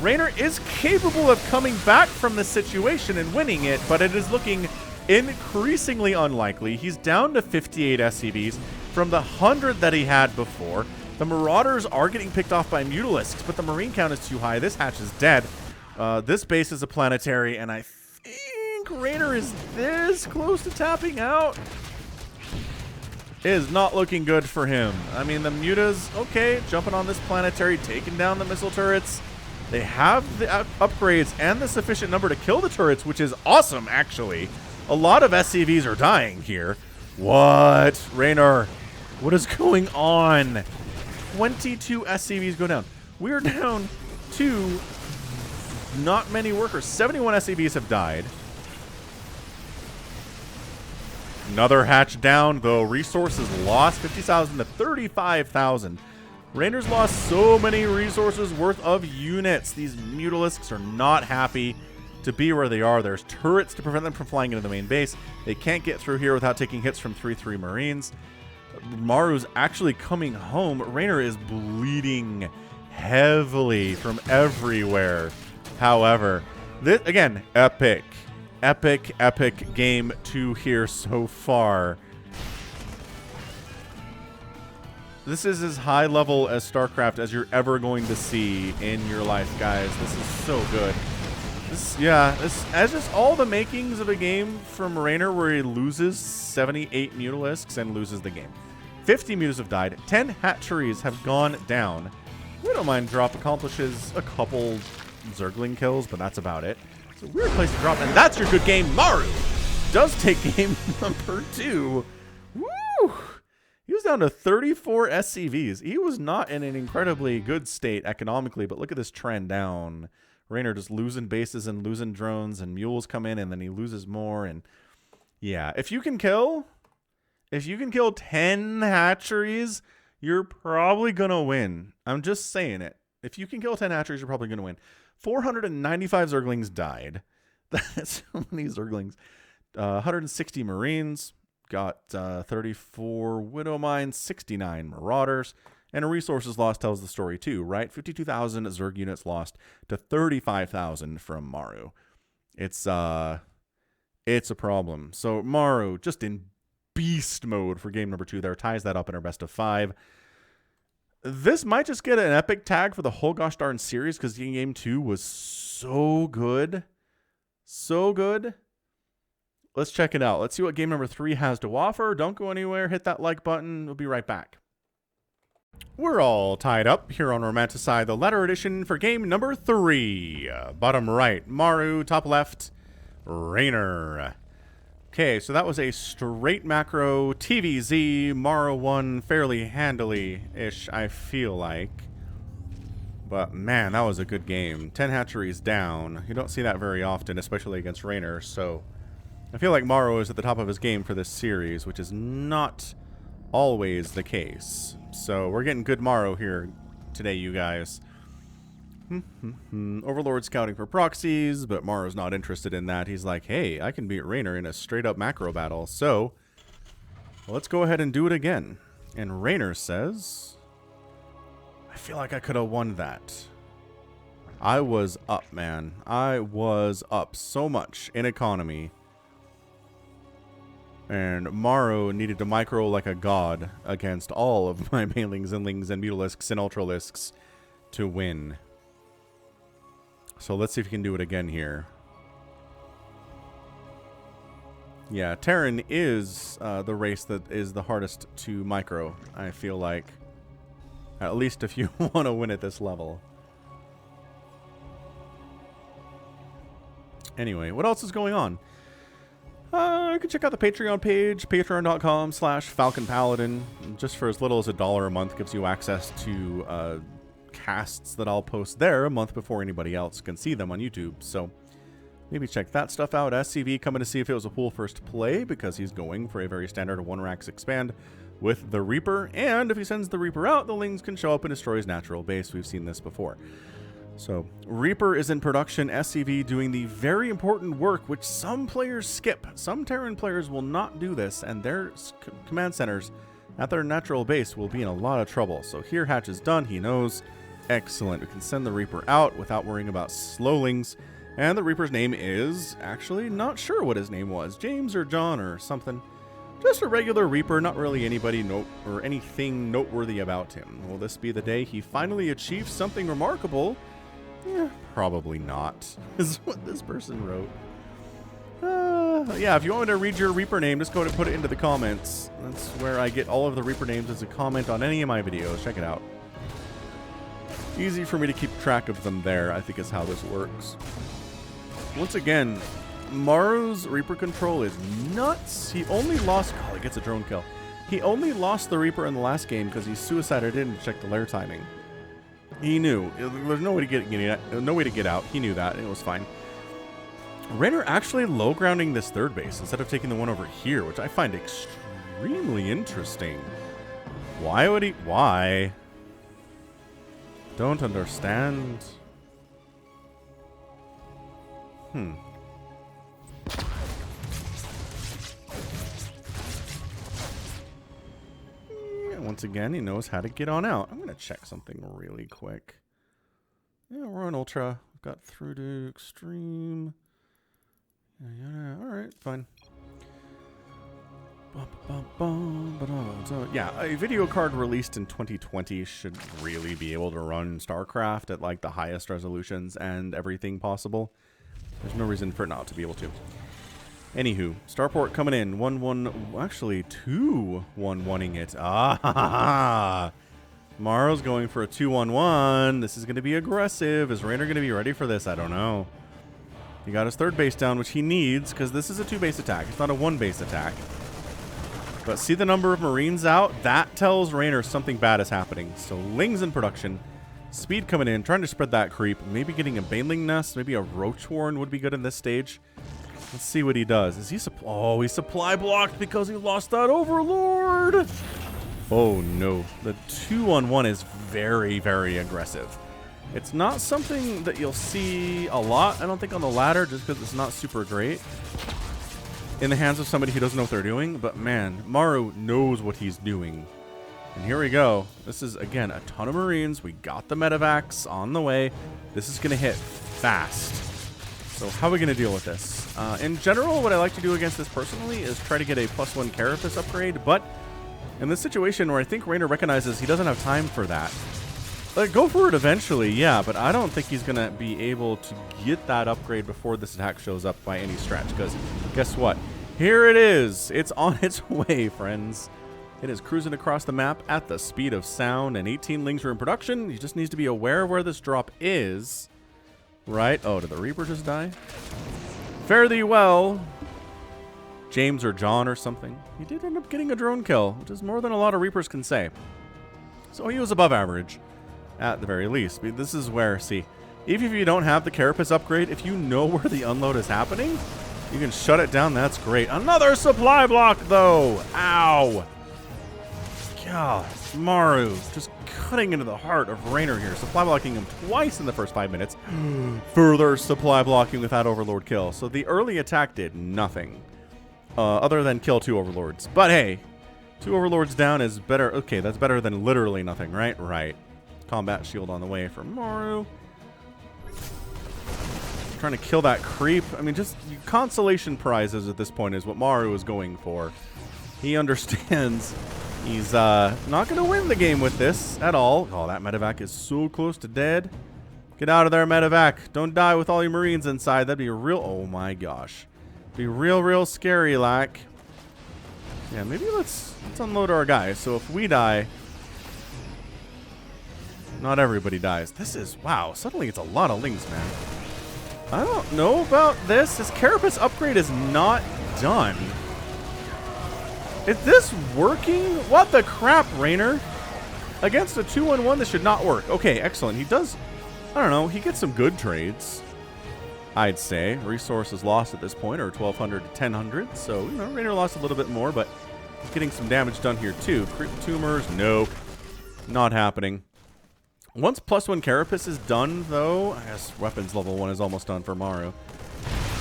Reynor is capable of coming back from this situation and winning it, but it is looking increasingly unlikely. He's down to 58 SCVs from the 100 that he had before. The Marauders are getting picked off by Mutalisks, but the Marine count is too high. This hatch is dead. This base is a planetary, and I think Reynor is this close to tapping out. It is not looking good for him. I mean, the Mutas, okay, jumping on this planetary, taking down the missile turrets. They have the upgrades and the sufficient number to kill the turrets, which is awesome, actually. A lot of SCVs are dying here. What? Reynor, what is going on? 22 SCVs go down. We're down to not many workers. 71 SCVs have died. Another hatch down, though. Resources lost, 50,000 to 35,000. Reynor's lost so many resources worth of units. These Mutalisks are not happy to be where they are. There's turrets to prevent them from flying into the main base. They can't get through here without taking hits from 3-3 Marines. Maru's actually coming home. Reynor is bleeding heavily from everywhere. However, this, again, epic game 2 here so far. This is as high level as StarCraft as you're ever going to see in your life, guys. This is so good. This as just all the makings of a game from Reynor where he loses 78 Mutalisks and loses the game. 50 Mutas have died. 10 hatcheries have gone down. Widowmine drop accomplishes a couple Zergling kills, but that's about it. It's a weird place to drop, and that's your good game. Maru does take game number 2. Woo! He was down to 34 SCVs. He was not in an incredibly good state economically, but look at this trend down. Reynor just losing bases and losing drones, and mules come in, and then he loses more. And yeah, if you can kill 10 hatcheries, you're probably gonna win. I'm just saying it. If you can kill 10 hatcheries, you're probably gonna win. 495 Zerglings died. That's so many Zerglings. 160 Marines. Got 34 Widow Mines, 69 Marauders, and a resources lost tells the story too, right? 52,000 Zerg units lost to 35,000 from Maru. It's a problem. So Maru just in beast mode for game number 2 there, ties that up in our best of 5. This might just get an epic tag for the whole gosh darn series because game 2 was so good. So good. Let's check it out. Let's see what game number 3 has to offer. Don't go anywhere. Hit that like button. We'll be right back. We're all tied up here on Romanticide, the letter edition for game number 3. Bottom right, Maru. Top left, Reynor. Okay, so that was a straight macro TVZ. Maru won fairly handily-ish, I feel like. But man, that was a good game. 10 hatcheries down. You don't see that very often, especially against Reynor, so I feel like Maru is at the top of his game for this series, which is not always the case. So we're getting good Maru here today, you guys. Overlord scouting for proxies, but Maru's not interested in that. He's like, hey, I can beat Reynor in a straight-up macro battle, so let's go ahead and do it again. And Reynor says, I feel like I could have won that. I was up, man. I was up so much in economy. And Maru needed to micro like a god against all of my Banelings, Zenlings, and Mutalisks and Ultralisks to win. So let's see if we can do it again here. Yeah, Terran is the race that is the hardest to micro, I feel like. At least if you want to win at this level. Anyway, what else is going on? You can check out the Patreon page, patreon.com/Falcon Paladin. Just for as little as $1 a month gives you access to casts that I'll post there a month before anybody else can see them on YouTube. So maybe check that stuff out. SCV coming to see if it was a pool first play because he's going for a very standard 1-Rax expand with the Reaper. And if he sends the Reaper out, the Lings can show up and destroy his natural base. We've seen this before. So Reaper is in production, SCV doing the very important work which some players skip. Some Terran players will not do this, and their command centers at their natural base will be in a lot of trouble. So here Hatch is done, he knows. Excellent, we can send the Reaper out without worrying about slowlings. And the Reaper's name is, actually not sure what his name was, James or John or something. Just a regular Reaper, not really anybody or anything noteworthy about him. Will this be the day he finally achieves something remarkable? Yeah, probably not, is what this person wrote. Yeah, if you want me to read your Reaper name, just go ahead and put it into the comments. That's where I get all of the Reaper names as a comment on any of my videos. Check it out. Easy for me to keep track of them there, I think is how this works. Once again, Maru's Reaper control is nuts. He only lost... Oh, he gets a drone kill. He only lost the Reaper in the last game because he suicided in to check the lair timing. He knew. There's no way to get out. He knew that. It was fine. Reynor actually low grounding this third base instead of taking the one over here, which I find extremely interesting. Why would he? Why? Don't understand. Once again, he knows how to get on out. I'm going to check something really quick. Yeah, we're on Ultra. We've got through to Extreme. Yeah, alright, fine. So, yeah, a video card released in 2020 should really be able to run StarCraft at, like, the highest resolutions and everything possible. There's no reason for it not to be able to. Anywho, Starport coming in, 1-1, actually 2-1-1-ing it. Ah, Maru's going for a 2-1-1. This is going to be aggressive. Is Reynor going to be ready for this? I don't know. He got his third base down, which he needs, because this is a 2-base attack. It's not a 1-base attack. But see the number of Marines out? That tells Reynor something bad is happening. So Ling's in production. Speed coming in, trying to spread that creep. Maybe getting a Baneling Nest, maybe a Roach Warren would be good in this stage. Let's see what he does. Is he he supply blocked because he lost that Overlord. Oh no. The 2-on-1 is very, very aggressive. It's not something that you'll see a lot, I don't think, on the ladder, just because it's not super great in the hands of somebody who doesn't know what they're doing. But man, Maru knows what he's doing. And here we go. This is, again, a ton of Marines. We got the medevacs on the way. This is going to hit fast. So how are we going to deal with this? In general, what I like to do against this personally is try to get a +1 Carapace upgrade, but in this situation where I think Reynor recognizes he doesn't have time for that, go for it eventually, yeah, but I don't think he's going to be able to get that upgrade before this attack shows up by any stretch, because guess what? Here it is. It's on its way, friends. It is cruising across the map at the speed of sound, and 18 Lings are in production. He just needs to be aware of where this drop is. Right? Oh, did the Reaper just die? Fare thee well, James or John or something. He did end up getting a drone kill, which is more than a lot of Reapers can say. So he was above average, at the very least. But this is where, see, even if you don't have the Carapace upgrade, if you know where the unload is happening, you can shut it down. That's great. Another supply block, though. Ow. God, Maru just cutting into the heart of Reynor here. Supply blocking him twice in the first 5 minutes. Further supply blocking with that Overlord kill. So the early attack did nothing other than kill 2 Overlords. But hey, 2 Overlords down is better. Okay, that's better than literally nothing, right? Right. Combat shield on the way for Maru. Trying to kill that creep. I mean, just consolation prizes at this point is what Maru is going for. He understands he's not going to win the game with this at all. Oh, that medevac is so close to dead. Get out of there, medevac. Don't die with all your Marines inside. That'd be a real... Oh, my gosh. Be real scary, like. Yeah, maybe let's unload our guys. So if we die, not everybody dies. This is, wow, suddenly it's a lot of lings, man. I don't know about this. This Carapace upgrade is not done. Is this working? What the crap, Reynor? Against a 2-1-1, this should not work. Okay, excellent. He does, I don't know, he gets some good trades, I'd say. Resources lost at this point are 1,200 to 1,000. So, you know, Reynor lost a little bit more, but getting some damage done here, too. Creep tumors, nope. Not happening. Once +1 Carapace is done, though, I guess weapons level 1 is almost done for Maru.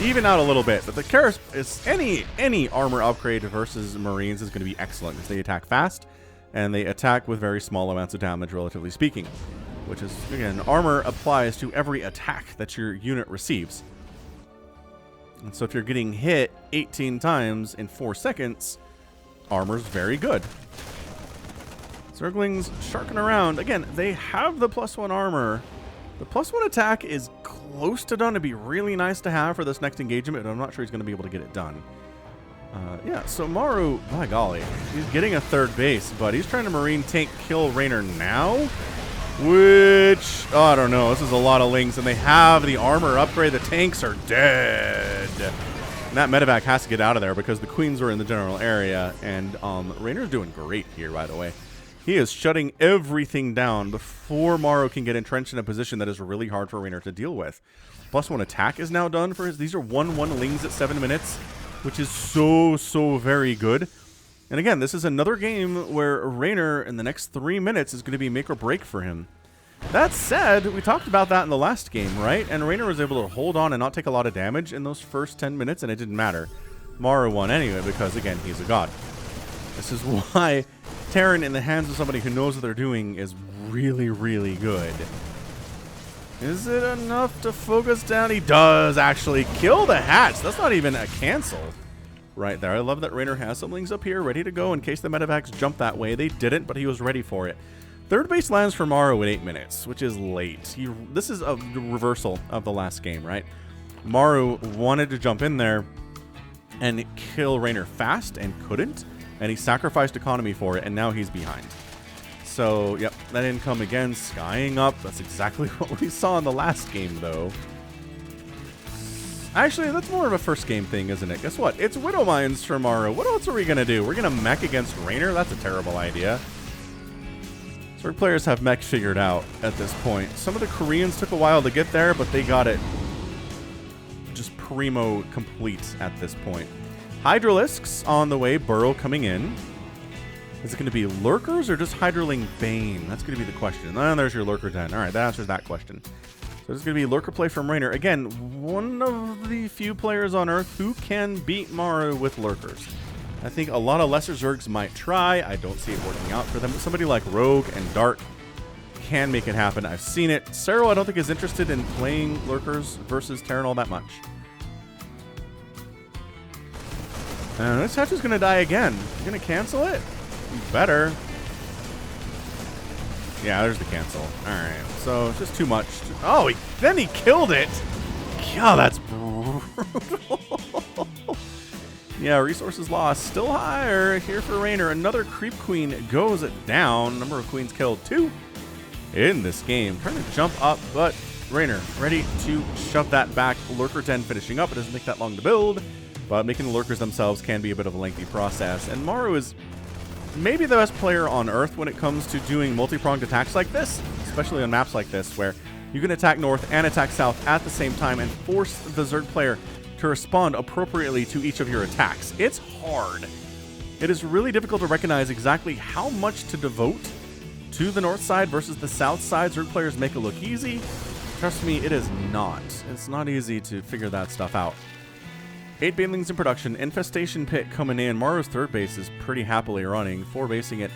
Even out a little bit, but the Carapace, any armor upgrade versus Marines is going to be excellent because they attack fast and they attack with very small amounts of damage, relatively speaking. Which is, again, armor applies to every attack that your unit receives. And so if you're getting hit 18 times in 4 seconds, armor's very good. Zerglings sharking around. Again, they have the +1 armor. The +1 attack is close to done. It'd be really nice to have for this next engagement, but I'm not sure he's going to be able to get it done. Yeah, so Maru, by golly, he's getting a 3rd base, but he's trying to Marine tank kill Reynor now, which, oh, I don't know. This is a lot of lings, and they have the armor upgrade. The tanks are dead. And that medevac has to get out of there because the queens are in the general area, and Reynor's doing great here, by the way. He is shutting everything down before Maru can get entrenched in a position that is really hard for Reynor to deal with. +1 attack is now done for his. These are 1/1 lings at 7 minutes, which is so very good. And again, this is another game where Reynor in the next 3 minutes is going to be make or break for him. That said, we talked about that in the last game, right? And Reynor was able to hold on and not take a lot of damage in those first 10 minutes, and it didn't matter. Maru won anyway because, again, he's a god. This is why Terran in the hands of somebody who knows what they're doing is really good. Is it enough to focus down? He does actually kill the hatch. That's not even a cancel right there. I love that Reynor has some lings up here ready to go in case the medevacs jump that way. They didn't, but he was ready for it. 3rd base lands for Maru in 8 minutes, which is late. This is a reversal of the last game, right? Maru wanted to jump in there and kill Reynor fast and couldn't, and he sacrificed economy for it, and now he's behind. So, yep, that didn't come again. Skying up. That's exactly what we saw in the last game, though. Actually, that's more of a first game thing, isn't it? Guess what? It's Widow Mines for Maru. What else are we going to do? We're going to mech against Reynor? That's a terrible idea. Zerg players have mech figured out at this point. Some of the Koreans took a while to get there, but they got it just primo complete at this point. Hydralisks on the way. Burrow coming in. Is it going to be Lurkers or just Hydraling Bane? That's going to be the question. And there's your Lurker Den. All right, that answers that question. So there's going to be Lurker play from Reynor. Again, one of the few players on Earth who can beat Maru with Lurkers. I think a lot of lesser Zergs might try. I don't see it working out for them. But somebody like Rogue and Dark can make it happen. I've seen it. Serral, I don't think, is interested in playing Lurkers versus Terran all that much. And this hatch is going to die again. You going to cancel it? You better. Yeah, there's the cancel. All right. So it's just too much. Oh, then he killed it. God, that's brutal. Yeah, resources lost. Still higher here for Reynor. Another creep queen goes down. Number of queens killed, 2 in this game. Trying to jump up, but Reynor ready to shove that back. Lurker 10 finishing up. It doesn't take that long to build, but making the lurkers themselves can be a bit of a lengthy process. And Maru is maybe the best player on Earth when it comes to doing multi-pronged attacks like this, especially on maps like this, where you can attack north and attack south at the same time and force the Zerg player to respond appropriately to each of your attacks. It's hard. It is really difficult to recognize exactly how much to devote to the north side versus the south side. Zerg players make it look easy. Trust me, it is not. It's not easy to figure that stuff out. 8 banelings in production. Infestation Pit coming in. Maru's 3rd base is pretty happily running. 4 basing it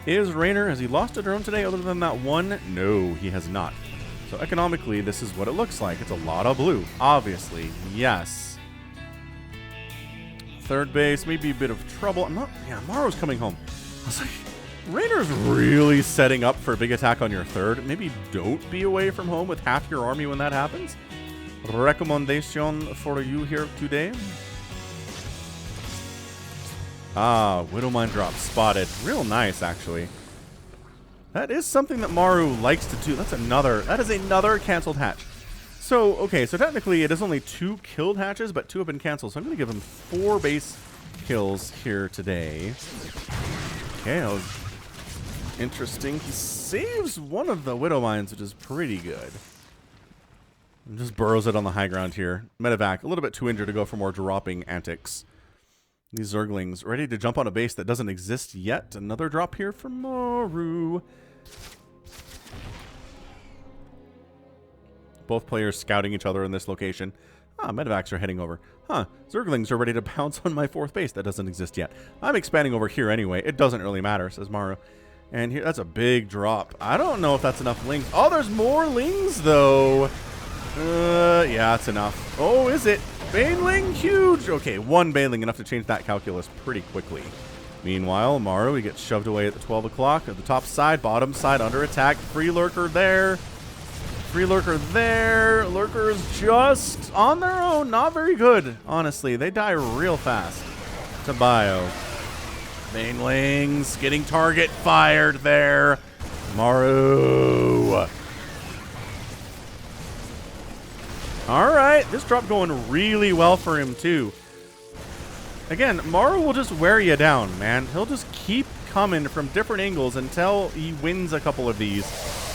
is Reynor. Has he lost a drone today other than that one? No, he has not. So economically, this is what it looks like. It's a lot of blue, obviously. Yes. 3rd base, maybe a bit of trouble. I'm not. Yeah, Maru's coming home. I was like, Reynor's really setting up for a big attack on your 3rd. Maybe don't be away from home with half your army when that happens. Recommendation for you here today. Ah, Widowmine drop spotted. Real nice, actually. That is something that Maru likes to do. That is another canceled hatch. So, okay, so technically it is only 2 killed hatches, but 2 have been canceled. So I'm going to give him 4 base kills here today. Okay, that was interesting. He saves one of the Widowmines, which is pretty good. And just burrows it on the high ground here. Medevac, a little bit too injured to go for more dropping antics. These Zerglings ready to jump on a base that doesn't exist yet. Another drop here from Maru. Both players scouting each other in this location. Ah, Medevacs are heading over. Huh, Zerglings are ready to pounce on my 4th base that doesn't exist yet. I'm expanding over here anyway. It doesn't really matter, says Maru. And here, that's a big drop. I don't know if that's enough lings. Oh, there's more lings, though. Yeah, that's enough. Oh, is it? Baneling, huge. Okay, 1 Baneling, enough to change that calculus pretty quickly. Meanwhile, Maru, he gets shoved away at the 12 o'clock. At the top side, bottom side, under attack. Free Lurker there. Free Lurker there. Lurkers just on their own. Not very good, honestly. They die real fast. To ByuN. Banelings getting target fired there. Maru. All right, this drop going really well for him, too. Again, Maru will just wear you down, man. He'll just keep coming from different angles until he wins a couple of these.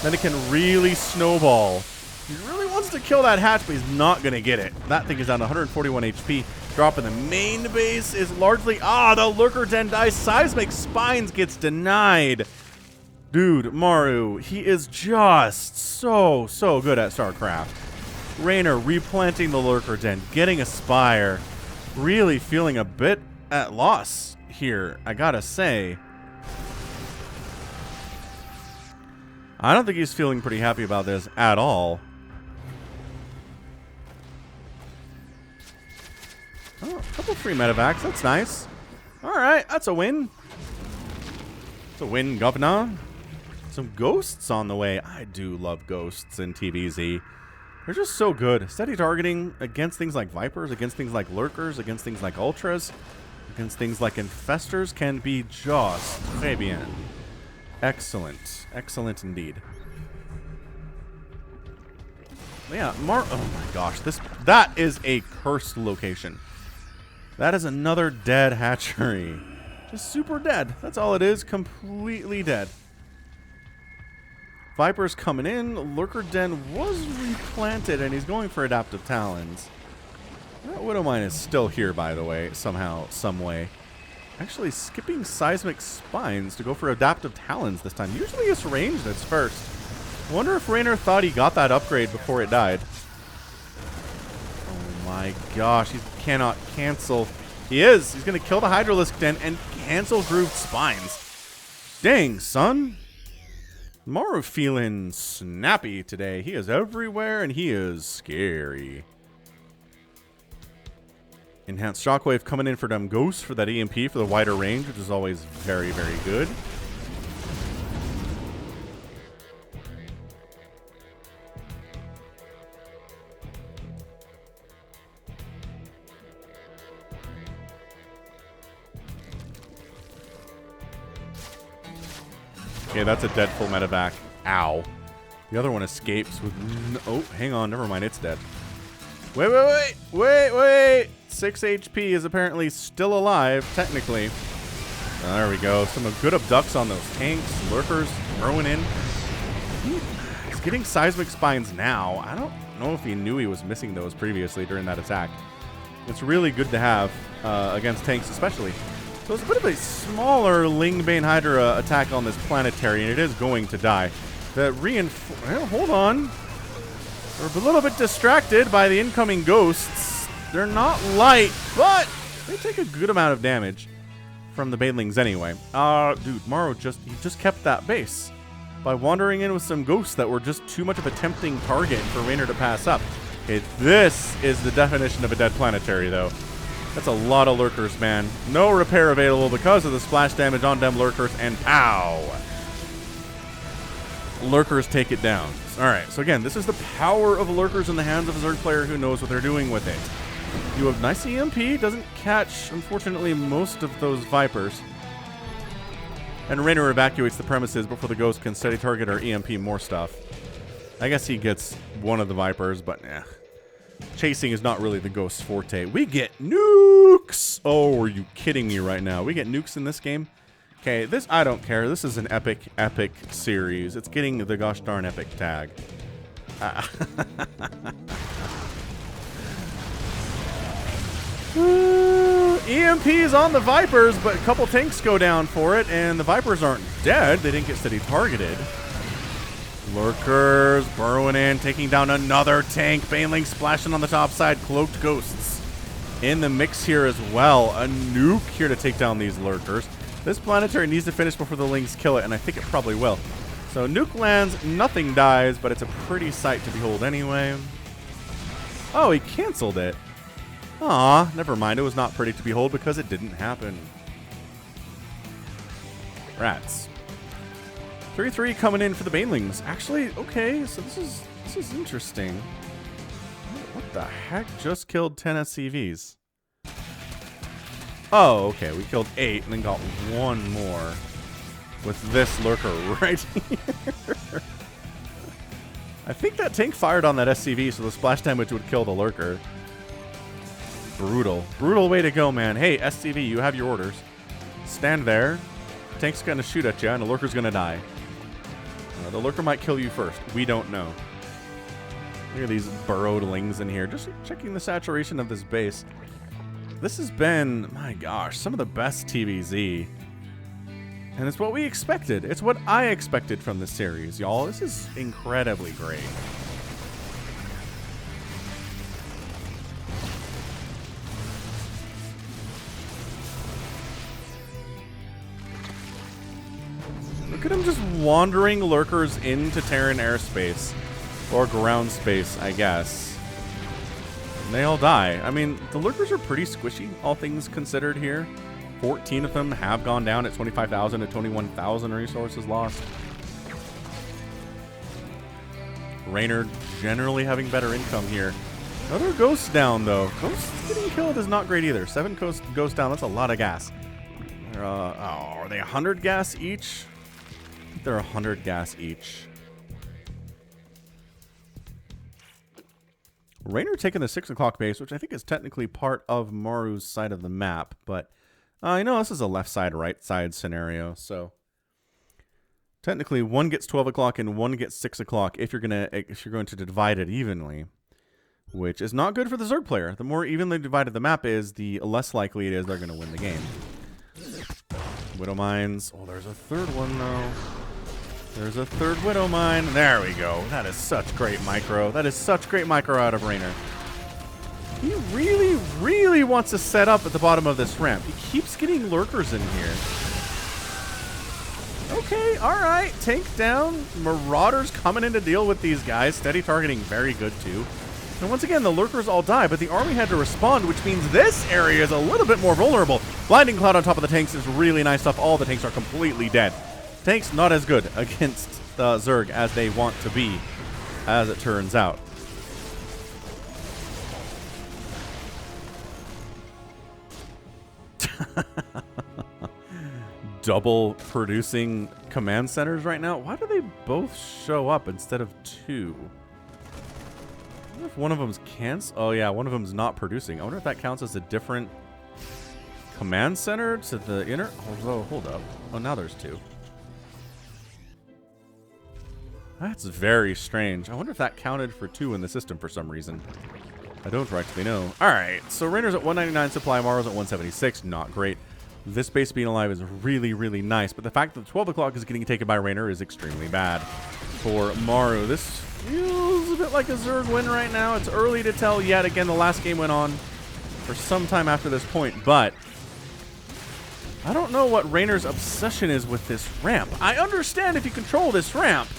Then it can really snowball. He really wants to kill that hatch, but he's not going to get it. That thing is down to 141 HP. Drop in the main base is largely... Ah, the Lurker Den dies. Seismic Spines gets denied. Dude, Maru, he is just so good at StarCraft. Reynor replanting the Lurker Den, getting a Spire. Really feeling a bit at loss here, I gotta say. I don't think he's feeling pretty happy about this at all. Oh, a couple free medevacs, that's nice. Alright, that's a win. It's a win, governor. Some ghosts on the way. I do love ghosts in TVZ. They're just so good. Steady targeting against things like Vipers, against things like Lurkers, against things like Ultras, against things like Infestors can be just très bien. Excellent. Excellent indeed. Yeah, oh my gosh. That is a cursed location. That is another dead hatchery. Just super dead. That's all it is. Completely dead. Viper's coming in. Lurker Den was replanted, and he's going for Adaptive Talons. That Widowmine is still here, by the way, somehow, some way. Actually skipping Seismic Spines to go for Adaptive Talons this time. Usually it's ranged its first. Wonder if Reynor thought he got that upgrade before it died. Oh my gosh, he cannot cancel. He is. He's going to kill the Hydralisk Den and cancel Grooved Spines. Dang, son. Maru feeling snappy today. He is everywhere, and he is scary. Enhanced Shockwave coming in for them ghosts for that EMP for the wider range, which is always very, very good. Okay, that's a dead full medevac. Ow. The other one escapes with... Oh, hang on. Never mind. It's dead. Wait. 6 HP is apparently still alive, technically. There we go. Some good abducts on those tanks. Lurkers throwing in. He's getting Seismic Spines now. I don't know if he knew he was missing those previously during that attack. It's really good to have against tanks especially. So it's a bit of a smaller Lingbane Hydra attack on this planetary, and it is going to die. The well, hold on. We're a little bit distracted by the incoming ghosts. They're not light, but they take a good amount of damage from the Banelings anyway. Dude, Maru just kept that base by wandering in with some ghosts that were just too much of a tempting target for Reynor to pass up. Okay, this is the definition of a dead planetary, though. That's a lot of Lurkers, man. No repair available because of the splash damage on them Lurkers, and pow! Lurkers take it down. Alright, so again, this is the power of Lurkers in the hands of a Zerg player who knows what they're doing with it. You have nice EMP. Doesn't catch, unfortunately, most of those Vipers. And Reynor evacuates the premises before the Ghost can steady target or EMP more stuff. I guess he gets one of the Vipers, but eh. Chasing is not really the Ghost's forte. We get nukes! Oh, are you kidding me right now? We get nukes in this game? Okay, this, I don't care. This is an epic series. It's getting the gosh darn epic tag. EMP's on the Vipers, but a couple tanks go down for it, and the Vipers aren't dead. They didn't get steady targeted. Lurkers burrowing in, taking down another tank. Baneling splashing on the top side. Cloaked Ghosts in the mix here as well. A nuke here to take down these Lurkers. This planetary needs to finish before the Lings kill it, and I think it probably will. So nuke lands, nothing dies, but it's a pretty sight to behold anyway. Oh, he canceled it. Aw, never mind. It was not pretty to behold because it didn't happen. Rats. 3-3 coming in for the Banelings. Actually, okay, so this is interesting. What the heck just killed 10 SCVs? Oh, okay, we killed 8 and then got one more with this Lurker right here. I think that tank fired on that SCV, so the splash damage would kill the Lurker. Brutal. Brutal way to go, man. Hey, SCV, you have your orders. Stand there. The tank's going to shoot at you, and the Lurker's going to die. The Lurker might kill you first. We don't know. Look at these burrowed Lings in here. Just checking the saturation of this base. This has been, my gosh, some of the best TVZ. And it's what we expected. It's what I expected from this series, y'all. This is incredibly great. Look at him just wandering Lurkers into Terran airspace. Or ground space, I guess. And they all die. I mean, the Lurkers are pretty squishy, all things considered here. 14 of them have gone down at 25,000 to 21,000 resources lost. Reynor generally having better income here. Another Ghost down, though. Ghosts getting killed is not great either. 7 Ghosts down, that's a lot of gas. Are they 100 gas each? I think they're 100 gas each. Reynor taking the 6 o'clock base, which I think is technically part of Maru's side of the map, but I know this is a left side, right side scenario, so technically one gets 12 o'clock and one gets 6 o'clock if you're going to divide it evenly, which is not good for the Zerg player. The more evenly divided the map is, the less likely it is they're going to win the game. Widow Mines. Oh, there's a third one, though. There's a third Widow Mine. There we go. That is such great micro. That is such great micro out of Reynor. He really, really wants to set up at the bottom of this ramp. He keeps getting Lurkers in here. Okay, all right. Tank down. Marauders coming in to deal with these guys. Steady targeting, very good, too. And once again, the Lurkers all die, but the army had to respond, which means this area is a little bit more vulnerable. Blinding Cloud on top of the tanks is really nice stuff. All the tanks are completely dead. Tanks not as good against Zerg as they want to be, as it turns out. Double producing command centers right now. Why do they both show up instead of 2? I wonder if one of them's cancel. Oh yeah, one of them's not producing. I wonder if that counts as a different command center to the inner. Oh, hold up. Oh, now there's 2. That's very strange. I wonder if that counted for 2 in the system for some reason. I don't rightly know. Alright, so Reynor's at 199 supply, Maru's at 176. Not great. This base being alive is really, really nice, but the fact that 12 o'clock is getting taken by Reynor is extremely bad for Maru. This feels a bit like a Zerg win right now. It's early to tell yet. Again, the last game went on for some time after this point, but I don't know what Reynor's obsession is with this ramp. I understand if you control this ramp,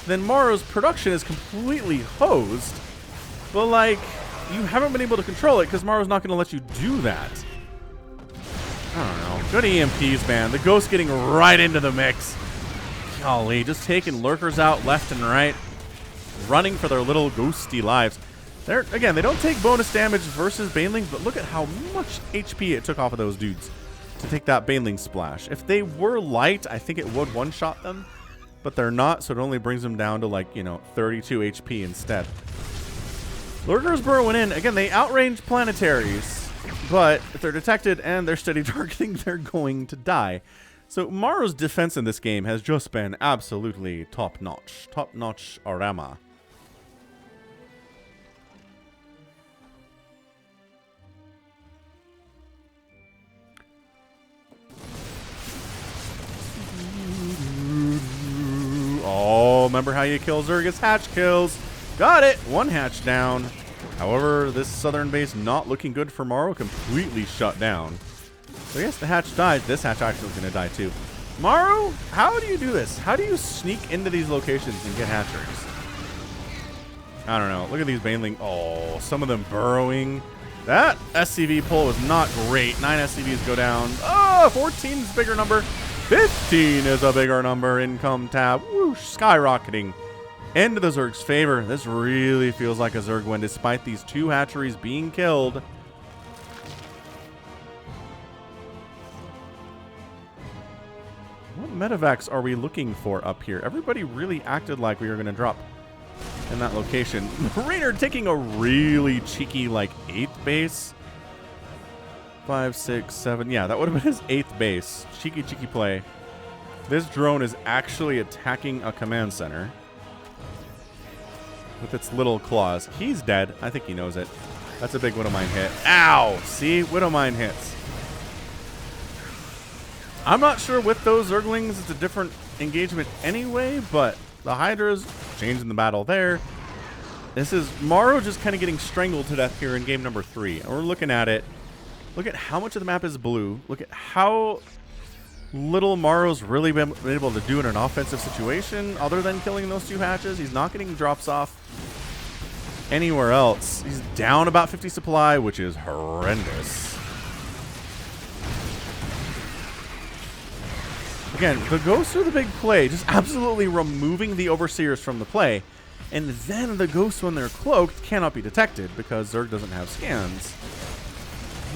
then Maru's production is completely hosed. But, like, you haven't been able to control it because Maru's not going to let you do that. I don't know. Good EMPs, man. The Ghost getting right into the mix. Golly, just taking Lurkers out left and right. Running for their little ghosty lives. Again, they don't take bonus damage versus banelings, but look at how much HP it took off of those dudes to take that baneling splash. If they were light, I think it would one-shot them, but they're not, so it only brings them down to, like, 32 HP instead. Lurkers burrowing in. Again, they outrange planetaries, but if they're detected and they're steady targeting, they're going to die. So Maru's defense in this game has just been absolutely top-notch. Top-notch Arama. Oh, remember how you kill Zergus? Hatch kills. Got it. One hatch down. However, this southern base not looking good for Maru. Completely shut down. So yes, the hatch died. This hatch actually is going to die too. Maru, how do you do this? How do you sneak into these locations and get hatcheries? I don't know. Look at these baneling. Oh, some of them burrowing. That SCV pull was not great. 9 SCVs go down. Oh, 14 is a bigger number. 15 is a bigger number. Income tab. Whoosh, skyrocketing. Into the Zerg's favor. This really feels like a Zerg win despite these 2 hatcheries being killed. What medevacs are we looking for up here? Everybody really acted like we were going to drop in that location. Reynor taking a really cheeky, like, 8th base. 5, 6, 7. Yeah, that would have been his 8th base. Cheeky, cheeky play. This drone is actually attacking a command center with its little claws. He's dead. I think he knows it. That's a big Widowmine hit. Ow! See? Widowmine hits. I'm not sure with those Zerglings it's a different engagement anyway, but the Hydra's changing the battle there. This is Maru just kind of getting strangled to death here in game number 3. And we're looking at it. Look at how much of the map is blue. Look at how little Maru's really been able to do in an offensive situation other than killing those 2 hatches. He's not getting drops off anywhere else. He's down about 50 supply, which is horrendous. Again, the ghosts are the big play, just absolutely removing the overseers from the play. And then the ghosts, when they're cloaked, cannot be detected because Zerg doesn't have scans.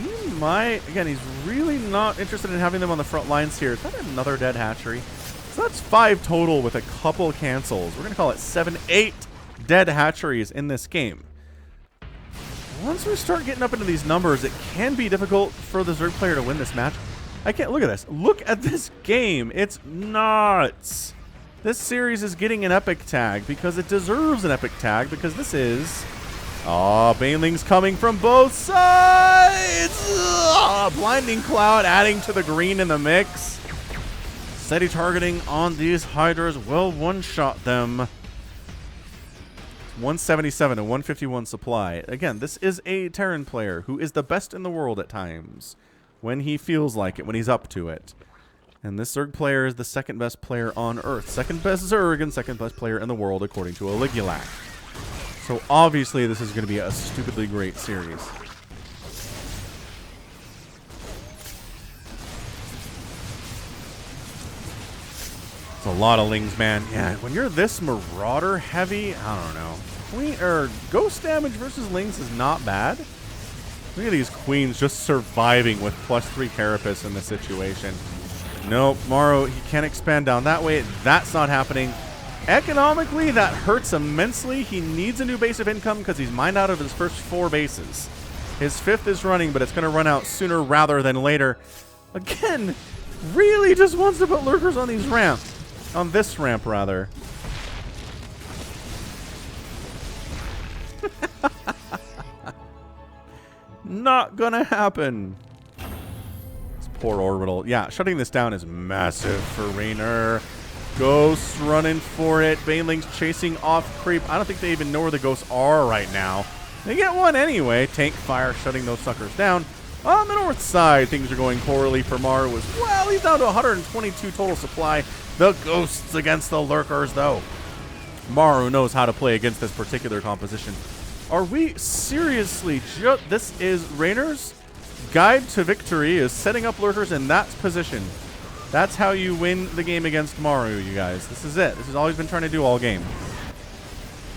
He might, again, he's really not interested in having them on the front lines here. Is that another dead hatchery? So that's 5 total with a couple cancels. We're going to call it 7, 8 dead hatcheries in this game. Once we start getting up into these numbers, it can be difficult for the Zerg player to win this match. I can't look at this. Look at this game. It's nuts. This series is getting an epic tag because it deserves an epic tag because this is... Oh, banelings coming from both sides. Blinding Cloud adding to the green in the mix. Steady targeting on these Hydras will one-shot them. 177 and 151 supply. Again, this is a Terran player who is the best in the world at times. When he feels like it, when he's up to it. And this Zerg player is the 2nd best player on Earth. 2nd best Zerg and 2nd best player in the world according to Aligulac. So obviously this is going to be a stupidly great series. It's a lot of lings, man. Yeah, when you're this Marauder heavy, I don't know. Ghost damage versus lings is not bad. Look at these queens just surviving with +3 carapace in this situation. Nope, Maru, he can't expand down that way. That's not happening. Economically, that hurts immensely. He needs a new base of income because he's mined out of his first 4 bases. His 5th is running, but it's going to run out sooner rather than later. Again, really just wants to put lurkers on these ramps. On this ramp, rather. Not gonna happen. This poor orbital. Yeah, shutting this down is massive for Reynor. Ghosts running for it. Banelings chasing off creep. I don't think they even know where the ghosts are right now. They get one anyway. Tank fire shutting those suckers down. On the north side, things are going poorly for Maru as well. He's down to 122 total supply. The ghosts against the lurkers, though. Maru knows how to play against this particular composition. Are we seriously just... This is Reynor's guide to victory is setting up lurkers in that position. That's how you win the game against Maru, you guys. This is it. This is all he's been trying to do all game.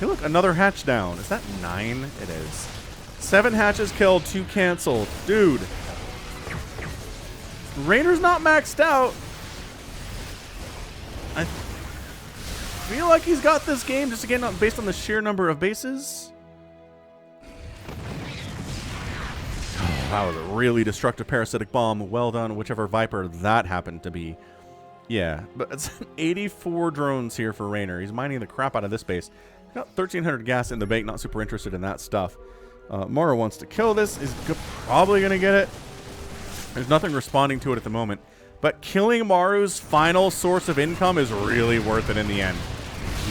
Hey, look, another hatch down. Is that 9? It is. 7 hatches killed, 2 canceled. Dude. Reynor's not maxed out. I feel like he's got this game just again based on the sheer number of bases. Oh, that was a really destructive parasitic bomb. Well done, whichever Viper that happened to be. Yeah, but it's 84 drones here for Reynor. He's mining the crap out of this base. Got 1,300 gas in the bank. Not super interested in that stuff. Maru wants to kill this. Is probably going to get it. There's nothing responding to it at the moment. But killing Maru's final source of income is really worth it in the end.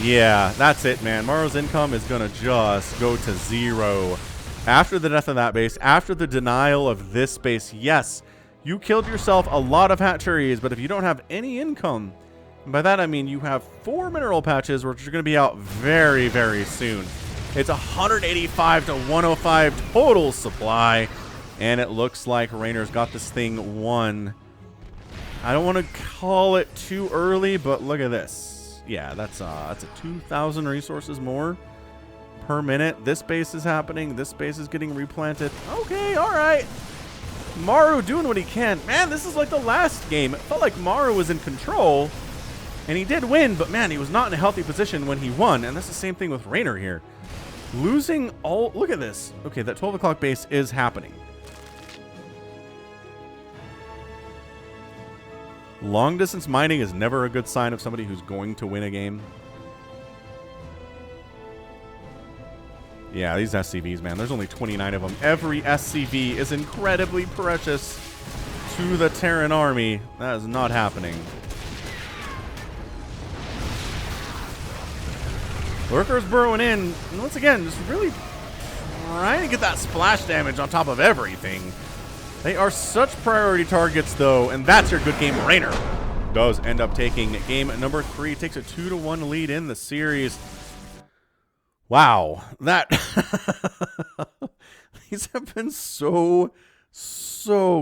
Yeah, that's it, man. Maru's income is going to just go to 0. After the death of that base, after the denial of this base, yes, you killed yourself a lot of hatcheries, but if you don't have any income, and by that I mean you have 4 mineral patches, which are going to be out very, very soon. It's 185 to 105 total supply, and it looks like Reynor's got this thing won. I don't want to call it too early, but look at this. Yeah, that's a 2,000 resources more per minute. This base is happening. This base is getting replanted. Okay, all right. Maru doing what he can. Man, this is like the last game. It felt like Maru was in control, and he did win, but man, he was not in a healthy position when he won, and that's the same thing with Reynor here. Losing all... Look at this. Okay, that 12 o'clock base is happening. Long distance mining is never a good sign of somebody who's going to win a game. Yeah, these SCVs, man. There's only 29 of them. Every SCV is incredibly precious to the Terran army. That is not happening. Lurkers burrowing in. And once again, just really trying to get that splash damage on top of everything. They are such priority targets, though, and that's your good game. Reynor does end up taking game number 3. Takes a 2-1 lead in the series. Wow, that these have been so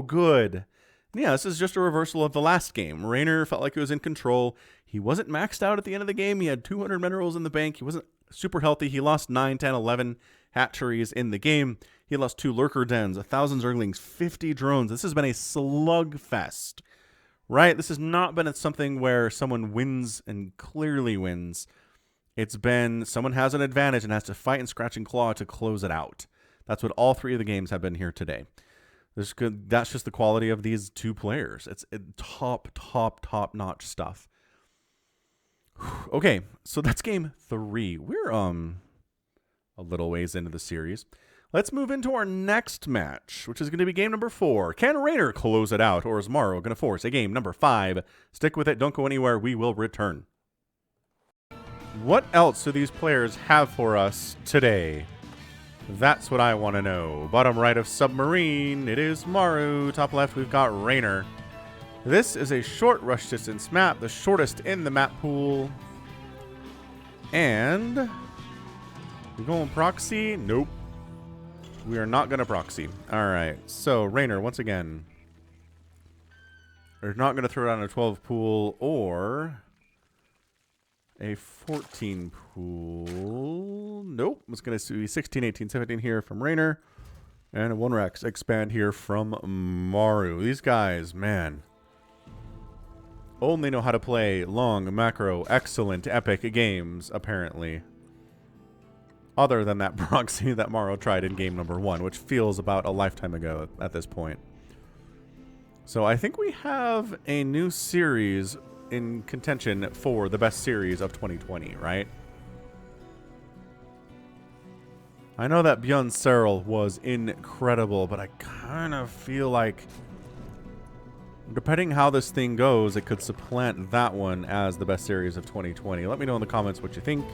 good. Yeah, this is just a reversal of the last game. Reynor felt like he was in control. He wasn't maxed out at the end of the game. He had 200 minerals in the bank. He wasn't super healthy. He lost 9, 10, 11 hatcheries in the game. He lost 2 lurker dens, 1,000 zerglings, 50 drones. This has been a slugfest, right? This has not been something where someone wins and clearly wins. It's been someone has an advantage and has to fight and scratch and claw to close it out. That's what all 3 of the games have been here today. That's just the quality of these 2 players. It's top-notch stuff. Okay, so that's game 3. We're a little ways into the series. Let's move into our next match, which is going to be game number 4. Can Reynor close it out, or is Maru going to force a game number 5? Stick with it. Don't go anywhere. We will return. What else do these players have for us today? That's what I want to know. Bottom right of Submarine, it is Maru. Top left, we've got Reynor. This is a short rush distance map, the shortest in the map pool. And we going proxy? Nope. We are not going to proxy. All right. So Reynor, once again, we're not going to throw down a 12 pool or a 14 pool. Nope. It's going to be 16, 18, 17 here from Reynor. And a 1 Rex expand here from Maru. These guys, man, only know how to play long, macro, excellent, epic games, apparently. Other than that proxy that Maru tried in game number 1, which feels about a lifetime ago at this point. So I think we have a new series in contention for the best series of 2020, right? I know that ByuN Serral was incredible, but I kind of feel like, depending how this thing goes, it could supplant that one as the best series of 2020. Let me know in the comments what you think.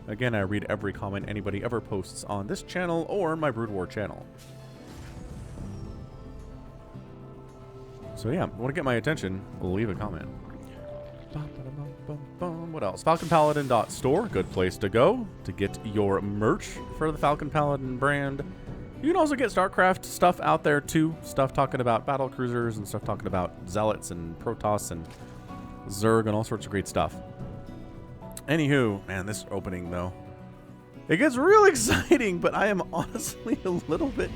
Again, I read every comment anybody ever posts on this channel or my Brood War channel. So yeah, want to get my attention, leave a comment. What else? FalconPaladin.store, good place to go to get your merch for the Falcon Paladin brand. You can also get StarCraft stuff out there too. Stuff talking about battle cruisers and stuff talking about zealots and Protoss and Zerg and all sorts of great stuff. Anywho, man, this opening though. It gets real exciting, but I am honestly a little bit,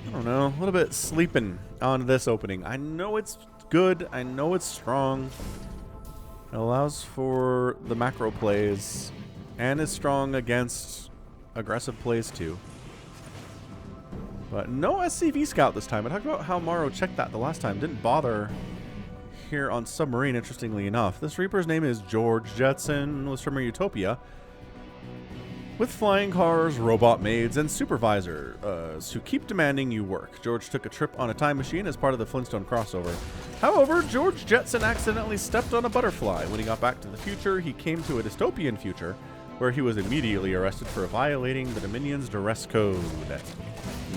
I don't know, a little bit sleeping on this opening. I know it's good. I know it's strong. It allows for the macro plays and is strong against aggressive plays too. But no SCV scout this time. I talked about how Maru checked that the last time. Didn't bother here on Submarine, interestingly enough. This Reaper's name is George Jetson, was from Utopia. With flying cars, robot maids, and supervisors who keep demanding you work. George took a trip on a time machine as part of the Flintstone crossover. However, George Jetson accidentally stepped on a butterfly. When he got back to the future, he came to a dystopian future where he was immediately arrested for violating the Dominion's duress code.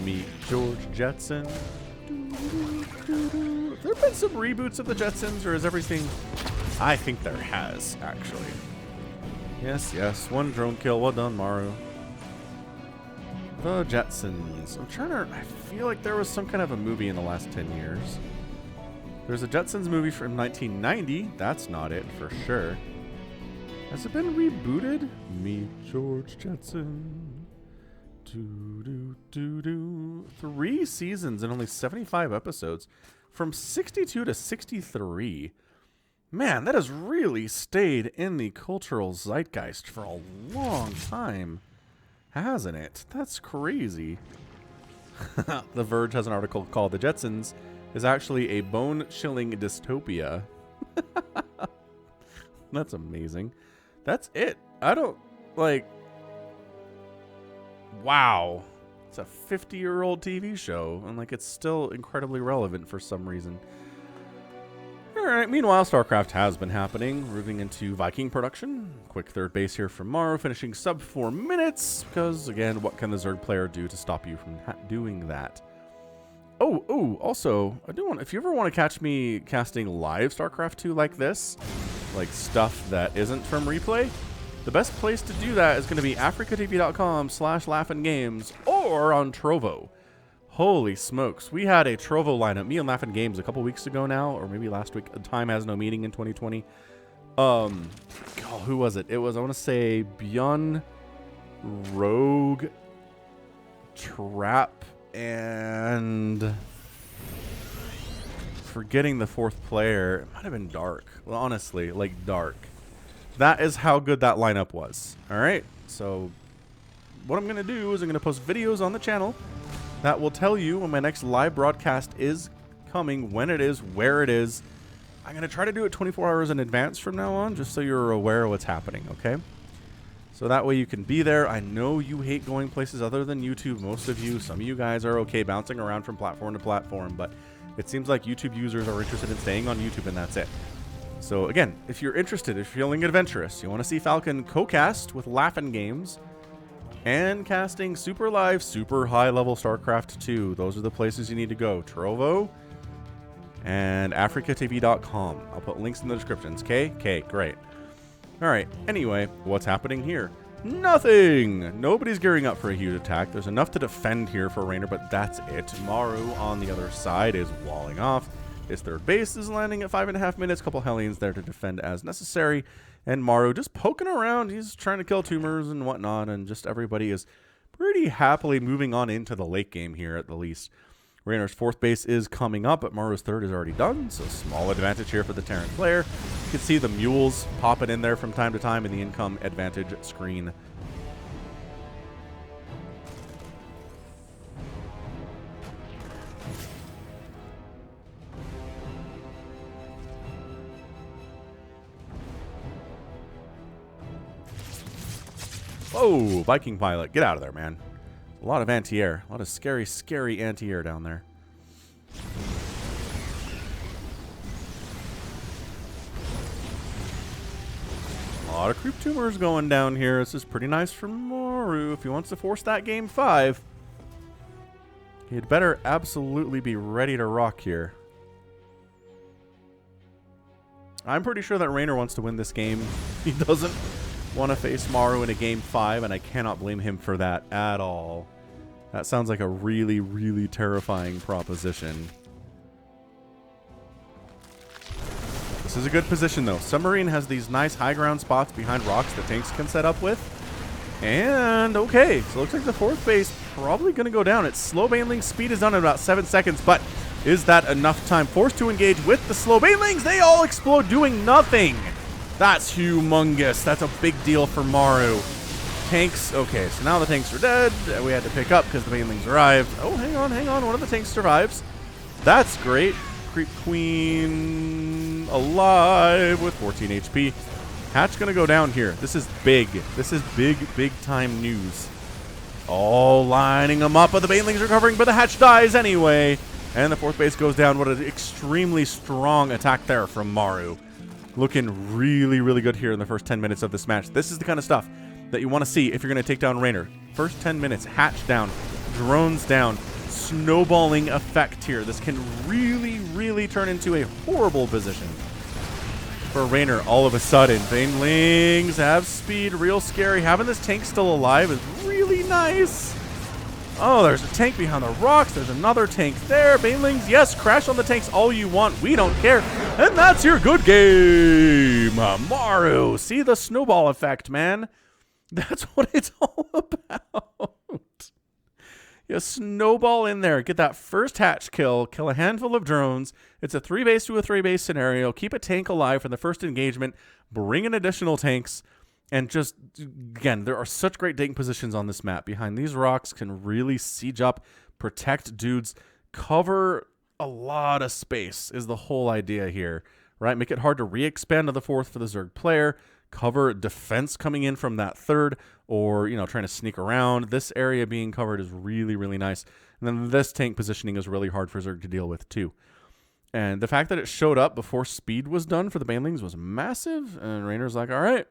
Meet George Jetson. Have there been some reboots of the Jetsons, or is everything... I think there has, actually. Yes, yes. One drone kill. Well done, Maru. The Jetsons. I'm trying to... I feel like there was some kind of a movie in the last 10 years. There's a Jetsons movie from 1990. That's not it, for sure. Has it been rebooted? Meet George Jetson. 3 seasons and only 75 episodes. From 62 to 63. Man, that has really stayed in the cultural zeitgeist for a long time, hasn't it? That's crazy. The Verge has an article called The Jetsons is actually a bone-chilling dystopia. That's amazing. That's it. I don't, like... Wow. It's a 50-year-old TV show, and, like, it's still incredibly relevant for some reason. Alright, meanwhile, StarCraft has been happening, moving into Viking production. Quick third base here from Maru, finishing sub 4 minutes, because, again, what can the Zerg player do to stop you from doing that? Oh, also, I do want, if you ever want to catch me casting live StarCraft 2 like this, like stuff that isn't from replay, the best place to do that is going to be africatv.com/laughingames or on Trovo. Holy smokes. We had a Trovo lineup, me and Laughin' Games, a couple weeks ago now, or maybe last week. Time has no meaning in 2020. Who was it? It was, I want to say, ByuN, Rogue, Trap, and... forgetting the fourth player. It might have been Dark. Well, honestly, like Dark. That is how good that lineup was. Alright, so what I'm going to do is I'm going to post videos on the channel that will tell you when my next live broadcast is coming, when it is, where it is. I'm going to try to do it 24 hours in advance from now on, just so you're aware of what's happening, okay? So that way you can be there. I know you hate going places other than YouTube, most of you. Some of you guys are okay bouncing around from platform to platform, but it seems like YouTube users are interested in staying on YouTube, and that's it. So again, if you're interested, if you're feeling adventurous, you want to see Falcon co-cast with Laughin' Games, and casting super live, super high level StarCraft 2. Those are the places you need to go. Trovo and africatv.com. I'll put links in the descriptions. Okay, great. All right. Anyway, what's happening here? Nothing. Nobody's gearing up for a huge attack. There's enough to defend here for Reynor, but that's it. Maru on the other side is walling off. His third base is landing at 5.5 minutes. Couple Hellions there to defend as necessary. And Maru just poking around. He's trying to kill tumors and whatnot. And just everybody is pretty happily moving on into the late game here at the least. Reynor's fourth base is coming up, but Maru's third is already done. So small advantage here for the Terran player. You can see the mules popping in there from time to time in the income advantage screen. Oh, Viking pilot. Get out of there, man. A lot of anti-air. A lot of scary, scary anti-air down there. A lot of creep tumors going down here. This is pretty nice for Maru. If he wants to force that game 5, he'd better absolutely be ready to rock here. I'm pretty sure that Reynor wants to win this game. He doesn't want to face Maru in a game 5, and I cannot blame him for that at all. That sounds like a really, really terrifying proposition. This is a good position, though. Submarine has these nice high ground spots behind rocks that tanks can set up with. And, okay, so it looks like the fourth base probably going to go down. Its slow baneling speed is done in about 7 seconds, but is that enough time? Forced to engage with the slow banelings. They all explode doing nothing. That's humongous. That's a big deal for Maru. Tanks, okay, so now the tanks are dead. We had to pick up because the banelings arrived. Oh, hang on. One of the tanks survives. That's great. Creep Queen alive with 14 HP. Hatch gonna go down here. This is big. This is big time news. All lining them up, but the banelings are covering, but the hatch dies anyway. And the fourth base goes down. What an extremely strong attack there from Maru. Looking really good here in the first 10 minutes of this match. This is the kind of stuff that you want to see if you're going to take down Reynor. First 10 minutes, hatch down, drones down, snowballing effect here. This can really turn into a horrible position for Reynor all of a sudden. Banelings have speed, real scary. Having this tank still alive is really nice. Oh, there's a tank behind the rocks. There's another tank there. Banelings, yes, crash on the tanks all you want. We don't care. And that's your good game. Maru, see the snowball effect, man. That's what it's all about. You snowball in there, get that first hatch kill a handful of drones. It's a 3-base to a 3-base scenario. Keep a tank alive for the first engagement. Bring in additional tanks. And just, again, there are such great tank positions on this map. Behind these rocks can really siege up, protect dudes, cover a lot of space is the whole idea here, right? Make it hard to re-expand to the fourth for the Zerg player. Cover defense coming in from that third, or, you know, trying to sneak around. This area being covered is really nice. And then this tank positioning is really hard for Zerg to deal with too. And the fact that it showed up before speed was done for the banelings was massive. And Reynor's like, all right,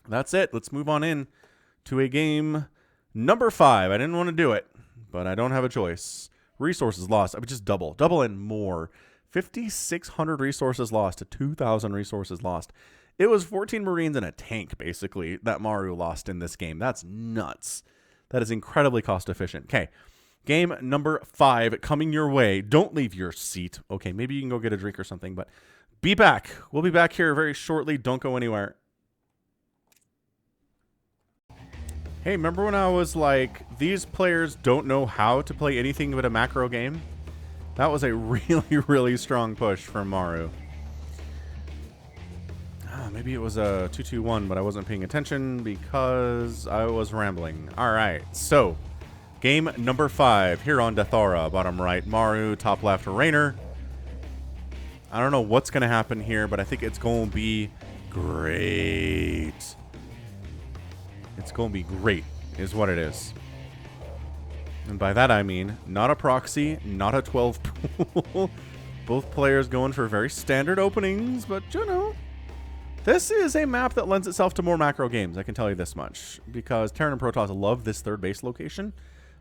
that's it. Let's move on in to a game number 5. I didn't want to do it, but I don't have a choice. Resources lost. I would just double and more. 5,600 resources lost to 2,000 resources lost. It was 14 Marines and a tank, basically, that Maru lost in this game. That's nuts. That is incredibly cost efficient. Okay, game number 5 coming your way. Don't leave your seat. Okay, maybe you can go get a drink or something, but be back. We'll be back here very shortly. Don't go anywhere. Hey, remember when I was like, these players don't know how to play anything but a macro game? That was a really strong push from Maru. Maybe it was a 2-2-1, but I wasn't paying attention because I was rambling. All right, so game number 5 here on Dathara. Bottom right, Maru. Top left, Reynor. I don't know what's going to happen here, but I think it's going to be great. It's going to be great is what it is. And by that I mean not a proxy, not a 12 pool. Both players going for very standard openings, but you know, this is a map that lends itself to more macro games, I can tell you this much. Because Terran and Protoss love this third base location.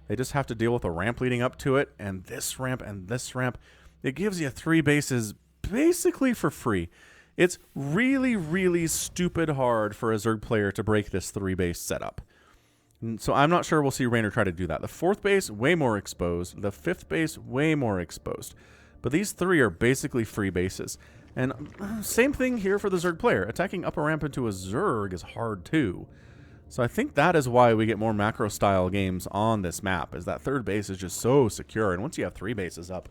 They just have to deal with a ramp leading up to it, and this ramp, and this ramp. It gives you 3 bases basically for free. It's really stupid hard for a Zerg player to break this 3-base setup. And so I'm not sure we'll see Reynor try to do that. The 4th base, way more exposed. The 5th base, way more exposed. But these 3 are basically free bases. And same thing here for the Zerg player. Attacking up a ramp into a Zerg is hard too. So I think that is why we get more macro style games on this map, is that 3rd base is just so secure. And once you have 3 bases up,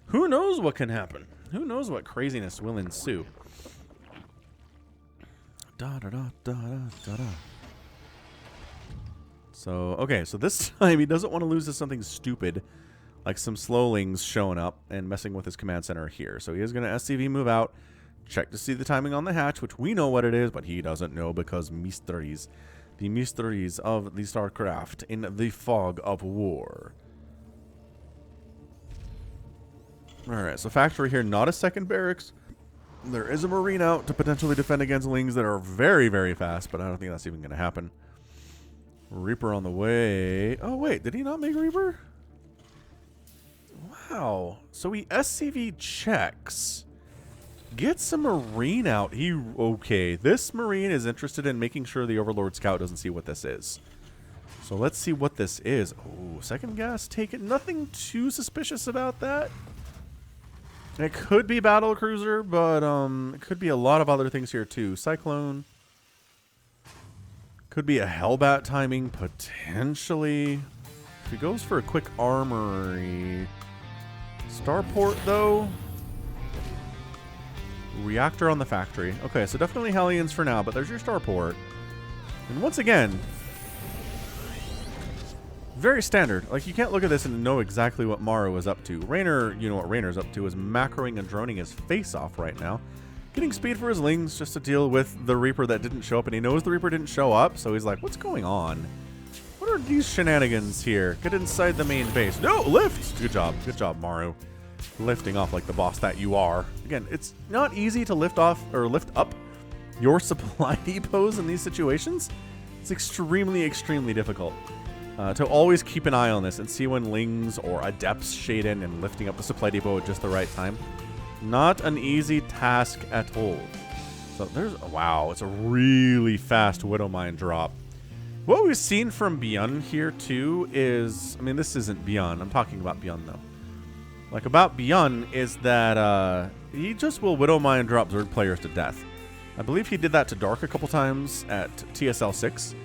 who knows what can happen? Who knows what craziness will ensue? So, okay, so this time he doesn't want to lose to something stupid, like some slowlings showing up and messing with his command center here. So he is going to SCV move out, check to see the timing on the hatch, which we know what it is, but he doesn't know because mysteries. The mysteries of the StarCraft in the fog of war. Alright, so factory here, not a second barracks. There is a Marine out to potentially defend against lings that are very fast, but I don't think that's even going to happen. Reaper on the way. Oh, wait, did he not make Reaper? Wow. So he SCV checks. Gets a Marine out. Okay, this Marine is interested in making sure the Overlord Scout doesn't see what this is. So let's see what this is. Oh, second gas, take it. Nothing too suspicious about that. It could be battle cruiser, but it could be a lot of other things here too. Cyclone. Could be a Hellbat timing, potentially. If he goes for a quick armory. Starport, though. Reactor on the factory. Okay, so definitely Hellions for now, but there's your Starport. And once again, very standard. Like, you can't look at this and know exactly what Maru is up to. Reynor, you know what Reynor's up to, is macroing and droning his face off right now. Getting speed for his Lings just to deal with the Reaper that didn't show up, and he knows the Reaper didn't show up, so he's like, what's going on? What are these shenanigans here? Get inside the main base. No, lift! Good job, Maru. Lifting off like the boss that you are. Again, it's not easy to lift off or lift up your supply depots in these situations. It's extremely, extremely difficult. To always keep an eye on this and see when Lings or Adepts shade in and lifting up the supply depot at just the right time. Not an easy task at all. So there's, wow, it's a really fast Widowmine drop. What we've seen from ByuN here too is, I mean, this isn't ByuN, I'm talking about ByuN though. Like, about ByuN is that he just will Widowmine drop Zerg players to death. I believe he did that to Dark a couple times at TSL 6.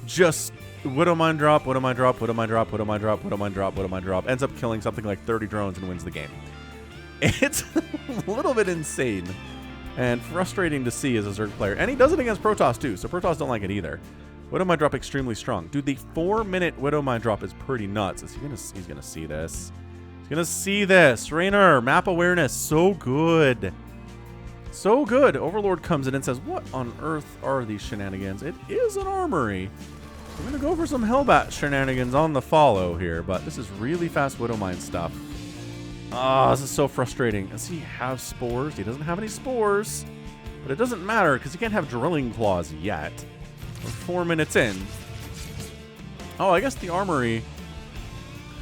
Just Widowmine drop, Widowmine drop, Widowmine drop, Widowmine drop, Widowmine drop, Widowmine drop. Ends up killing something like 30 drones and wins the game. It's a little bit insane and frustrating to see as a Zerg player. And he does it against Protoss too, so Protoss don't like it either. Widowmine drop extremely strong. Dude, the 4-minute Widowmine drop is pretty nuts. He's gonna see this. He's gonna see this. Reynor, map awareness, so good. So good. Overlord comes in and says, what on earth are these shenanigans? It is an armory. We're gonna go for some Hellbat shenanigans on the follow here, but this is really fast Widowmine stuff. Ah, this is so frustrating. Does he have spores? He doesn't have any spores. But it doesn't matter, because he can't have drilling claws yet. We're 4 minutes in. Oh, I guess the armory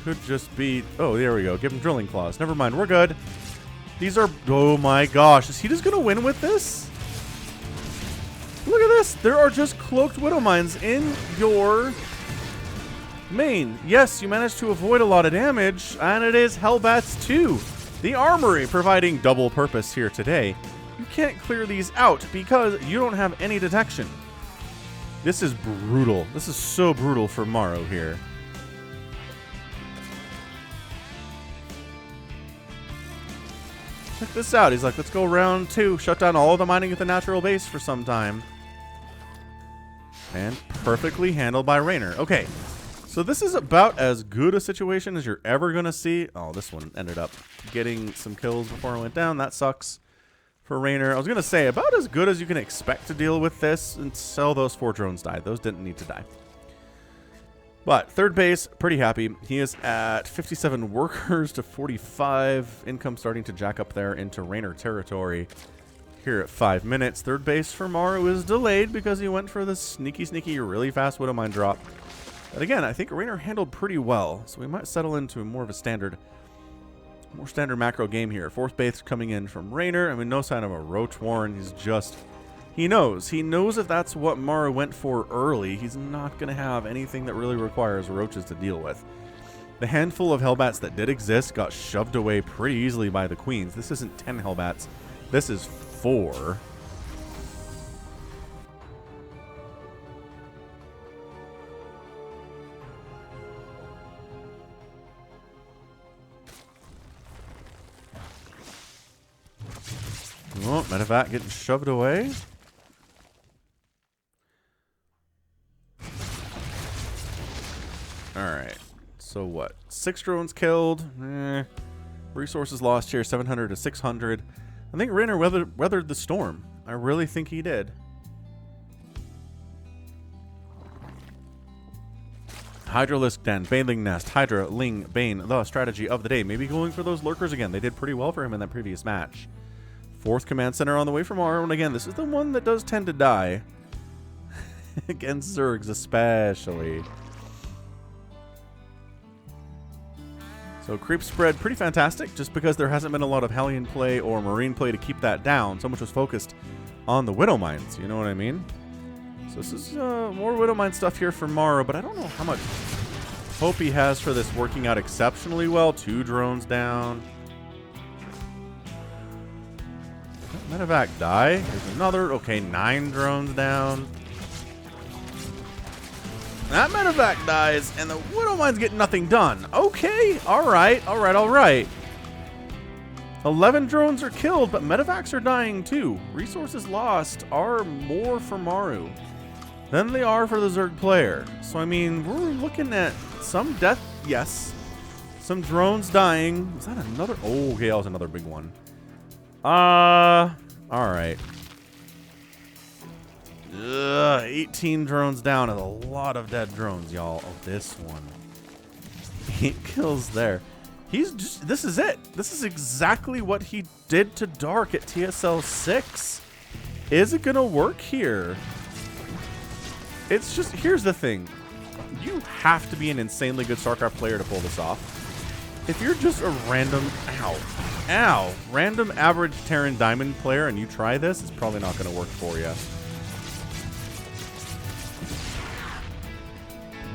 could just be... Oh, there we go. Give him drilling claws. Never mind. We're good. These are... Oh my gosh. Is he just going to win with this? Look at this. There are just cloaked Widowmines in your... main. Yes, you managed to avoid a lot of damage, and it is Hellbats too. The armory providing double purpose here today. You can't clear these out because you don't have any detection. This is brutal. This is so brutal for Maru here. Check this out. He's like, let's go round 2. Shut down all of the mining at the natural base for some time. And perfectly handled by Reynor. Okay. So this is about as good a situation as you're ever going to see. Oh, this one ended up getting some kills before it went down. That sucks for Reynor. I was going to say, about as good as you can expect to deal with this until those 4 drones died. Those didn't need to die. But third base, pretty happy. He is at 57 workers to 45. Income starting to jack up there into Reynor territory here at 5 minutes. Third base for Maru is delayed because he went for the sneaky, really fast Widowmine drop. But again, I think Reynor handled pretty well, so we might settle into more of a standard macro game here. Fourth base coming in from Reynor. I mean, no sign of a Roach Warren. He's just... He knows if that's what Maru went for early, he's not going to have anything that really requires roaches to deal with. The handful of Hellbats that did exist got shoved away pretty easily by the Queens. This isn't 10 Hellbats. This is 4. Oh, Medevac getting shoved away. Alright. So what? 6 drones killed. Resources lost here, 700 to 600. I think Reynor weathered the storm. I really think he did. Hydralisk Den, Baneling Nest, Hydra, Ling, Bane, the strategy of the day. Maybe going for those lurkers again. They did pretty well for him in that previous match. 4th command center on the way from Maru, and again, this is the one that does tend to die. Against Zergs especially. So creep spread pretty fantastic, just because there hasn't been a lot of Hellion play or Marine play to keep that down. So much was focused on the Widowmines, you know what I mean? So this is more Widowmine stuff here for Maru, but I don't know how much hope he has for this working out exceptionally well. 2 drones down. Medevac die. There's another. Okay, 9 drones down. That medevac dies, and the Widowmine's getting nothing done. Okay, alright, alright, alright. 11 drones are killed, but medevacs are dying too. Resources lost are more for Maru than they are for the Zerg player. So, I mean, we're looking at some death, yes. Some drones dying. Was that another? Oh, okay, that was another big one. Alright. 18 drones down and a lot of dead drones, y'all. Oh, this one. 8 kills there. He's just, this is it. This is exactly what he did to Dark at TSL 6. Is it gonna work here? It's just, here's the thing. You have to be an insanely good StarCraft player to pull this off. If you're just a random, random average Terran Diamond player and you try this, it's probably not gonna work for you.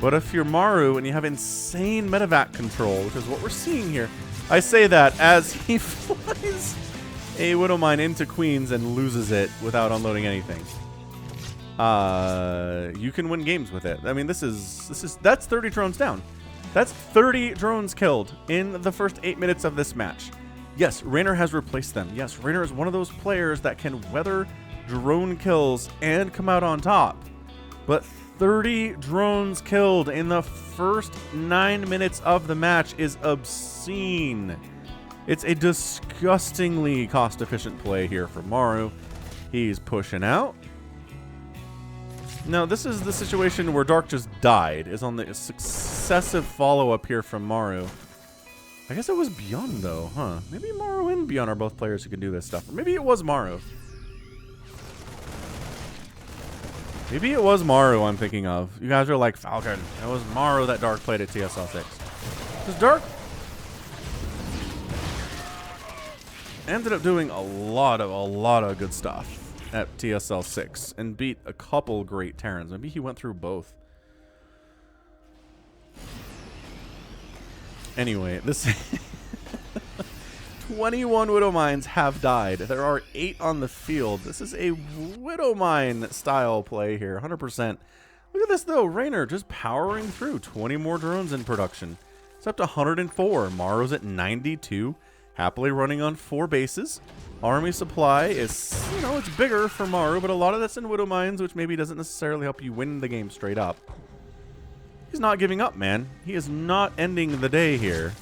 But if you're Maru and you have insane medevac control, which is what we're seeing here, I say that as he flies a Widowmine into Queens and loses it without unloading anything. You can win games with it. I mean, that's 30 drones down. That's 30 drones killed in the first 8 minutes of this match. Yes, Reynor has replaced them. Yes, Reynor is one of those players that can weather drone kills and come out on top. But 30 drones killed in the first 9 minutes of the match is obscene. It's a disgustingly cost-efficient play here for Maru. He's pushing out. Now, this is the situation where Dark just died, is on the successive follow-up here from Maru. I guess it was ByuN, though, huh? Maybe Maru and ByuN are both players who can do this stuff. Or maybe it was Maru. Maybe it was Maru I'm thinking of. You guys are like, Falcon. It was Maru that Dark played at TSL 6. Because Dark ended up doing a lot of good stuff at TSL 6 and beat a couple great Terrans. Maybe he went through both. Anyway, this 21 Widowmines have died. There are 8 on the field. This is a Widowmine style play here, 100%. Look at this though, Reynor just powering through. 20 more drones in production. It's up to 104. Maru's at 92, happily running on 4 bases. Army supply is, you know, it's bigger for Maru, but a lot of that's in Widowmines, which maybe doesn't necessarily help you win the game straight up. He's not giving up, man. He is not ending the day here.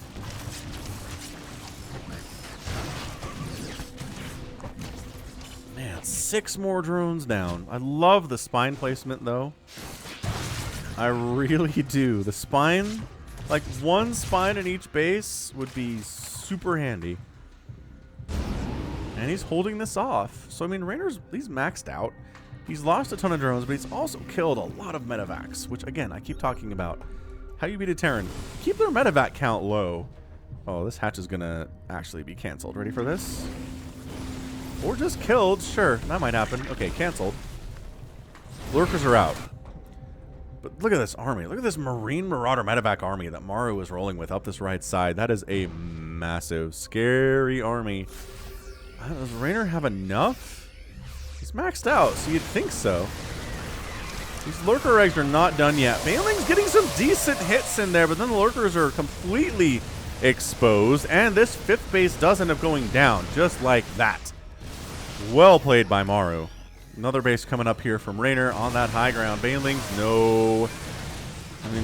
Man, 6 more drones down. I love the spine placement, though. I really do. The spine, like 1 spine in each base would be super handy. And he's holding this off. So, I mean, he's maxed out. He's lost a ton of drones, but he's also killed a lot of medevacs, which, again, I keep talking about. How you beat a Terran. Keep their medevac count low. Oh, this hatch is going to actually be canceled. Ready for this? Or just killed. Sure, that might happen. Okay, canceled. Lurkers are out. But look at this army. Look at this Marine Marauder medevac army that Maru is rolling with up this right side. That is a massive, scary army. Does Reynor have enough? He's maxed out, so you'd think so. These lurker eggs are not done yet. ByuN's getting some decent hits in there, but then the lurkers are completely exposed, and this 5th base does end up going down, just like that. Well played by Maru. Another base coming up here from Reynor on that high ground. ByuN's no. I mean,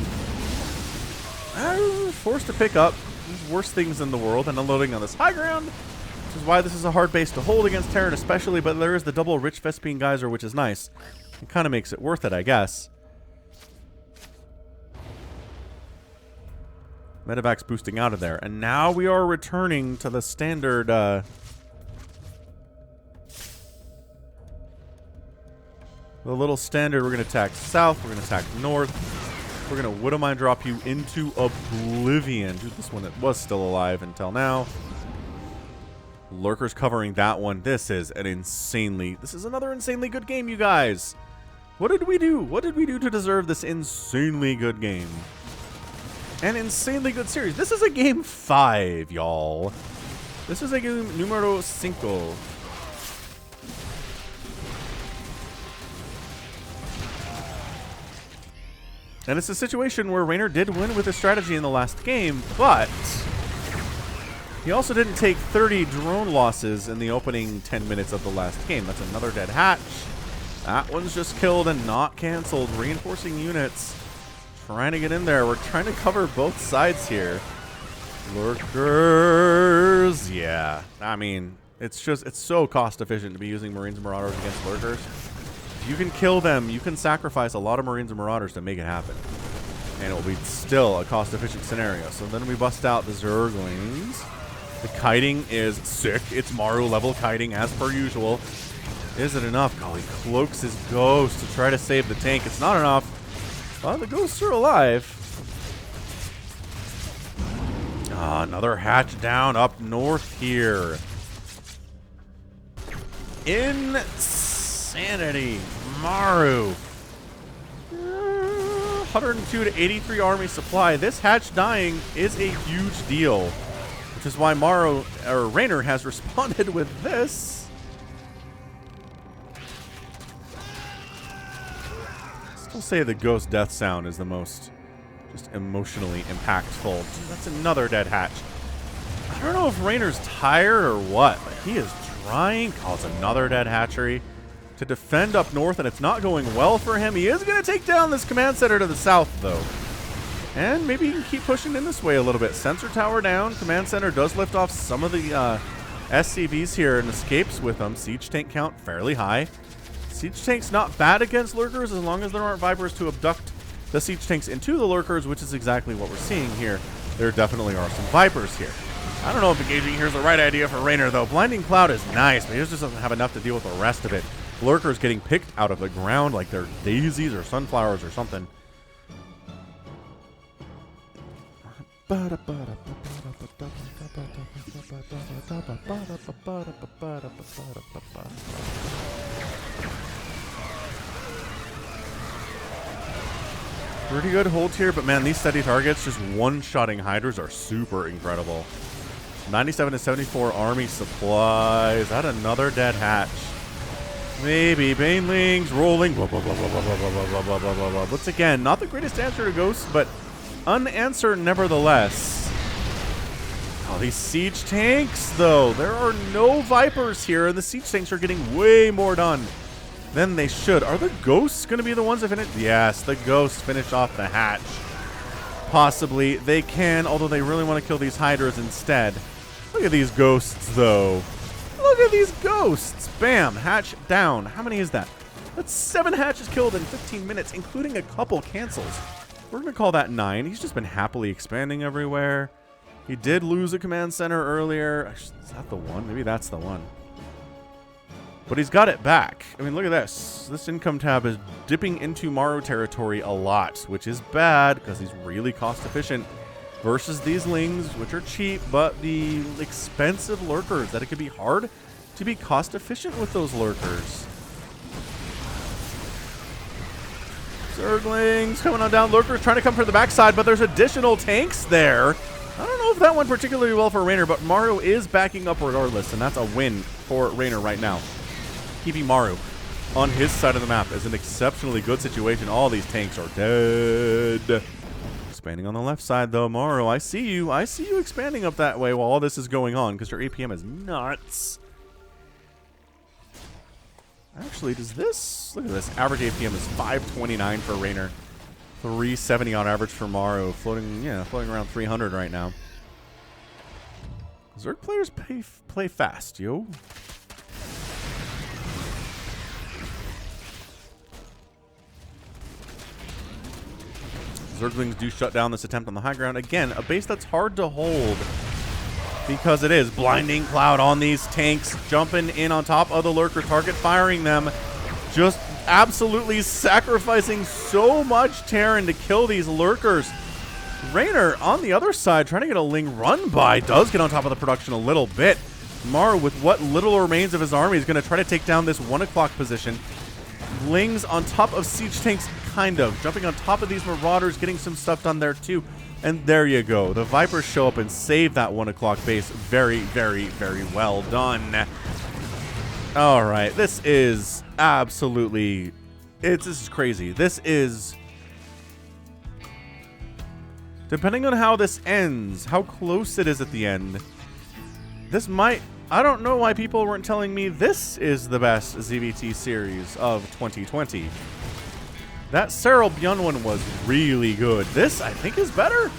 forced to pick up. There's worse things in the world than unloading on this high ground. Which is why this is a hard base to hold against Terran especially, but there is the double Rich Vespine Geyser, which is nice. It kind of makes it worth it, I guess. Medevac's boosting out of there. And now we are returning to the standard... the little standard, we're going to attack south, we're going to attack north. We're going to Widowmine drop you into oblivion. Dude, this one that was still alive until now. Lurkers covering that one. This is another insanely good game, you guys. What did we do? What did we do to deserve this insanely good game? An insanely good series. This is a game 5, y'all. This is a game numero 5. And it's a situation where Reynor did win with his strategy in the last game, but he also didn't take 30 drone losses in the opening 10 minutes of the last game. That's another dead hatch. That one's just killed and not canceled. Reinforcing units trying to get in there. We're trying to cover both sides here. Lurkers. Yeah. I mean, it's so cost efficient to be using Marines and Marauders against Lurkers. If you can kill them, you can sacrifice a lot of Marines and Marauders to make it happen. And it will be still a cost efficient scenario. So then we bust out the Zerglings. The kiting is sick. It's Maru level kiting as per usual. Is it enough? Oh, he cloaks his ghost to try to save the tank. It's not enough. Well, the ghosts are alive. Another hatch down up north here. Insanity. Maru. 102 to 83 army supply. This hatch dying is a huge deal. Which is why Reynor has responded with this. Still say the ghost death sound is the most just emotionally impactful. That's another dead hatch. I don't know if Reynor's tired or what, but he is trying. Oh, it's another dead hatchery to defend up north, and it's not going well for him. He is going to take down this command center to the south, though. And maybe he can keep pushing in this way a little bit. Sensor tower down. Command center does lift off some of the SCVs here and escapes with them. Siege tank count fairly high. Siege tank's not bad against Lurkers as long as there aren't Vipers to abduct the Siege tanks into the Lurkers, which is exactly what we're seeing here. There definitely are some Vipers here. I don't know if engaging here is the right idea for Reynor, though. Blinding Cloud is nice, but he just doesn't have enough to deal with the rest of it. Lurkers getting picked out of the ground like they're daisies or sunflowers or something. Pretty good hold here, but man, these steady targets, just one-shotting Hydras are super incredible. 97 to 74 army supplies. Is that another dead hatch? Maybe. Banelings rolling. Once again, not the greatest answer to Ghosts, but unanswered nevertheless. Oh, these siege tanks, though. There are no Vipers here, and the siege tanks are getting way more done than they should. Are the Ghosts going to be the ones that finish? Yes, the Ghosts finish off the hatch. Possibly. They can, although they really want to kill these Hydras instead. Look at these Ghosts, though. Look at these Ghosts. Bam. Hatch down. How many is that? That's 7 hatches killed in 15 minutes, including a couple cancels. We're going to call that 9. He's just been happily expanding everywhere. He did lose a command center earlier. Is that the one? Maybe that's the one. But he's got it back. I mean, look at this. This income tab is dipping into Maru territory a lot, which is bad because he's really cost efficient versus these Lings, which are cheap, but the expensive Lurkers, that it could be hard to be cost efficient with those Lurkers. Zerglings coming on down. Lurkers trying to come from the backside, but there's additional tanks there. I don't know if that went particularly well for Reynor, but Maru is backing up regardless, and that's a win for Reynor right now. Keeping Maru on his side of the map is an exceptionally good situation. All these tanks are dead. Expanding on the left side, though. Maru, I see you. I see you expanding up that way while all this is going on, because your APM is nuts. Actually, does this... Look at this. Average APM is 529 for Reynor. 370 on average for Maru. Floating around 300 right now. Zerg players play fast, yo. Zerglings do shut down this attempt on the high ground. Again, a base that's hard to hold because it is. Blinding Cloud on these tanks, jumping in on top of the Lurker, target firing them. Just absolutely sacrificing so much Terran to kill these Lurkers. Reynor on the other side trying to get a Ling run by. Does get on top of the production a little bit. Maru, with what little remains of his army, is going to try to take down this 1 o'clock position. Lings on top of siege tanks, kind of. Jumping on top of these Marauders, getting some stuff done there too. And there you go. The Vipers show up and save that 1 o'clock base. Very, very, very well done. All right. This is absolutely... This is crazy. This is Depending on how this ends, how close it is at the end, this might... I don't know why people weren't telling me this is the best ZBT series of 2020. That Serral ByuN one was really good. This, I think, is better.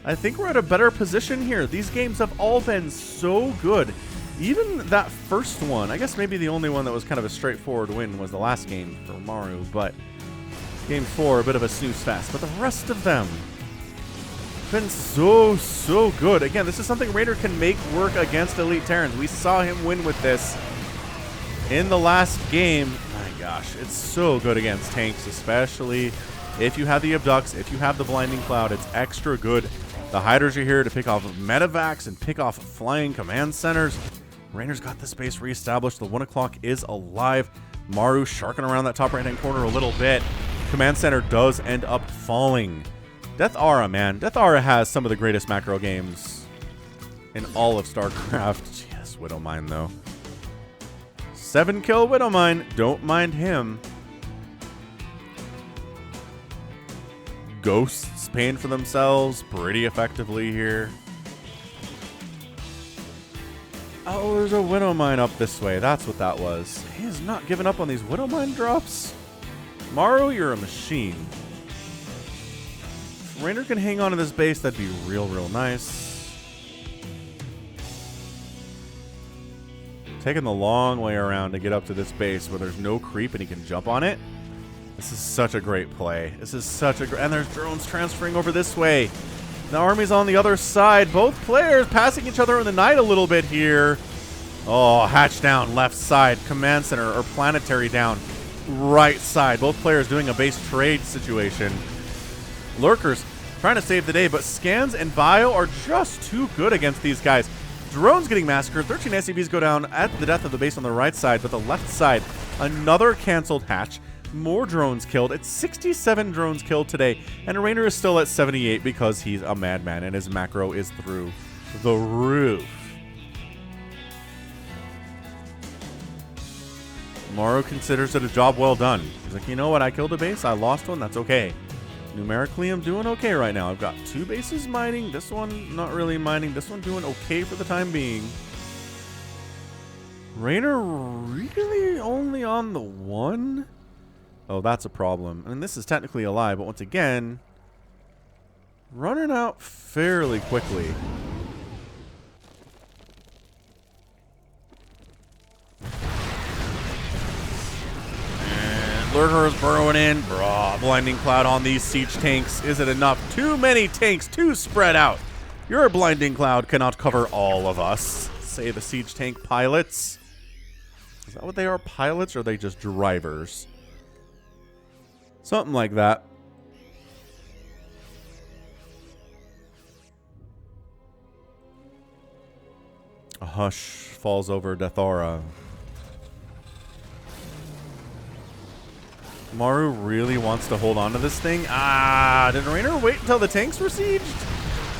I think we're at a better position here. These games have all been so good. Even that first one, I guess maybe the only one that was kind of a straightforward win was the last game for Maru, but game 4, a bit of a snooze fest. But the rest of them been so good. Again, this is something Reynor can make work against Elite Terrans. We saw him win with this in the last game. My gosh, it's so good against tanks, especially if you have the Abducts, if you have the Blinding Cloud, it's extra good. The Hydras are here to pick off medevacs and pick off flying command centers. Reynor's got the space reestablished. The 1 o'clock is alive. Maru sharking around that top right-hand corner a little bit. Command center does end up falling. Death Aura, man. Death Aura has some of the greatest macro games in all of StarCraft. Yes, Widowmine, though. 7-kill Widowmine. Don't mind him. Ghosts paying for themselves pretty effectively here. Oh, there's a Widowmine up this way. That's what that was. He has not given up on these Widowmine drops. Maru, you're a machine. If Reynor can hang on to this base, that'd be real nice. Taking the long way around to get up to this base where there's no creep and he can jump on it. This is such a great play. This is such a great... And there's drones transferring over this way. The army's on the other side. Both players passing each other in the night a little bit here. Oh, hatch down, left side. Command center or planetary down, right side. Both players doing a base trade situation. Lurkers trying to save the day, but Scans and Bio are just too good against these guys. Drones getting massacred. 13 SCVs go down at the death of the base on the right side, but the left side, another canceled hatch. More drones killed. It's 67 drones killed today, and Reynor is still at 78 because he's a madman and his macro is through the roof. Maru considers it a job well done. He's like, you know what? I killed a base. I lost one. That's okay. Numerically, I'm doing okay right now. I've got 2 bases mining. This one, not really mining. This one doing okay for the time being. Reynor really only on the 1? Oh, that's a problem. I mean, this is technically a lie, but once again, running out fairly quickly. And Lurker is burrowing in. Blinding Cloud on these siege tanks. Is it enough? Too many tanks, too spread out. Your Blinding Cloud cannot cover all of us, say the siege tank pilots. Is that what they are, pilots, or are they just drivers? Something like that. A hush falls over Death Aura. Maru really wants to hold on to this thing. Ah, did Reynor wait until the tanks were sieged?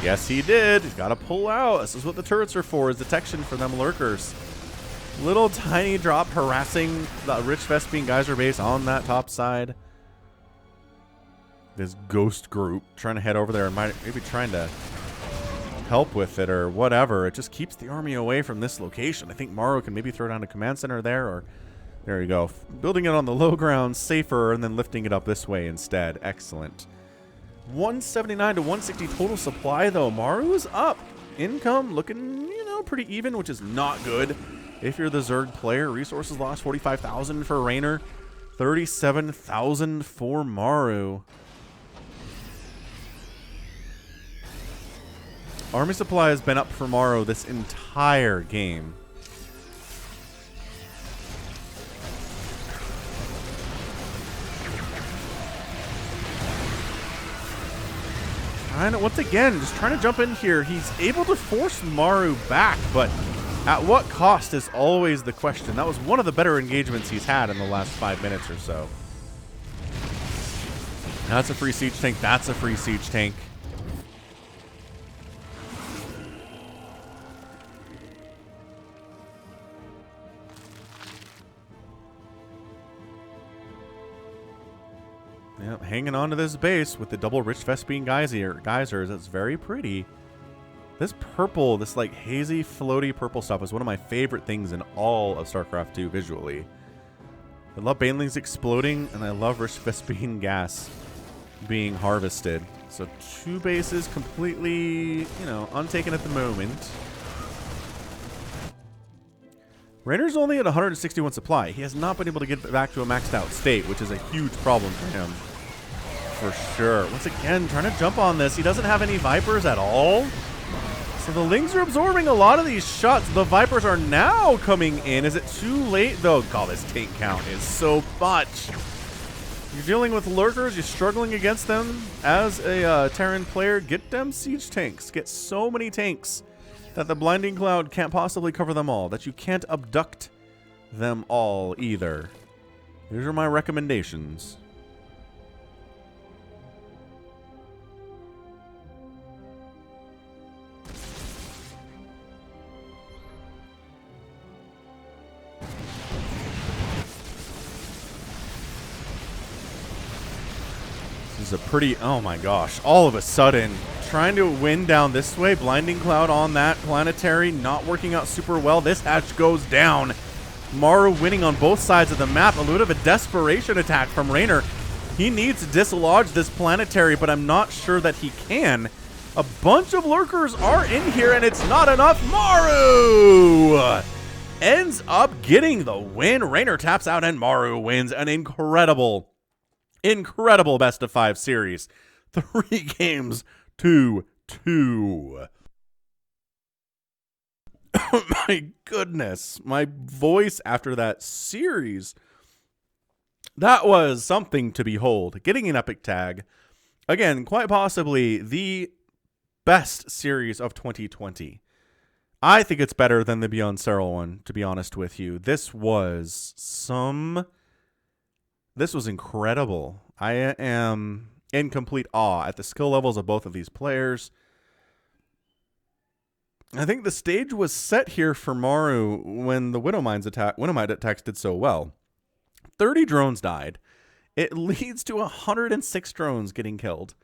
Yes, he did. He's got to pull out. This is what the turrets are for, is detection for them lurkers. Little tiny drop harassing the Rich Vespine Geyser base on that top side. This ghost group trying to head over there and maybe trying to help with it or whatever. It just keeps the army away from this location. I think Maru can maybe throw down a command center there, or there you go. Building it on the low ground, safer, and then lifting it up this way instead. Excellent. 179 to 160 total supply, though. Maru's up. Income looking, you know, pretty even, which is not good. If you're the Zerg player, resources lost 45,000 for Reynor, 37,000 for Maru. Army supply has been up for Maru this entire game. Once again, just trying to jump in here. He's able to force Maru back, but at what cost is always the question. That was one of the better engagements he's had in the last 5 minutes or so. That's a free siege tank. That's a free siege tank. Yep, hanging on to this base with the double Rich Vespine geysers. That's very pretty. This purple, this like hazy, floaty purple stuff is one of my favorite things in all of StarCraft 2 visually. I love banelings exploding, and I love Rich Vespine gas being harvested. So 2 bases completely, you know, untaken at the moment. Reynor's only at 161 supply. He has not been able to get back to a maxed out state, which is a huge problem for him. For sure. Once again, trying to jump on this. He doesn't have any Vipers at all. So the Lings are absorbing a lot of these shots. The Vipers are now coming in. Is it too late, though? God, this tank count is so much. You're dealing with lurkers. You're struggling against them. As a Terran player, get them siege tanks. Get so many tanks that the blinding cloud can't possibly cover them all. That you can't abduct them all either. These are my recommendations. This is a pretty, oh my gosh, all of a sudden, trying to win down this way, blinding cloud on that planetary, not working out super well. This hatch goes down. Maru winning on both sides of the map. A little bit of a desperation attack from Reynor. He needs to dislodge this planetary, but I'm not sure that he can. A bunch of lurkers are in here, and it's not enough. Maru ends up getting the win. Reynor taps out, and Maru wins an incredible best of 5 series. 3 games to 2. Oh my goodness. My voice after that series. That was something to behold. Getting an epic tag. Again, quite possibly the best series of 2020. I think it's better than the ByuN Serral one, to be honest with you. This was incredible. I am in complete awe at the skill levels of both of these players. I think the stage was set here for Maru when the Widowmine attacks did so well. 30 drones died. It leads to 106 drones getting killed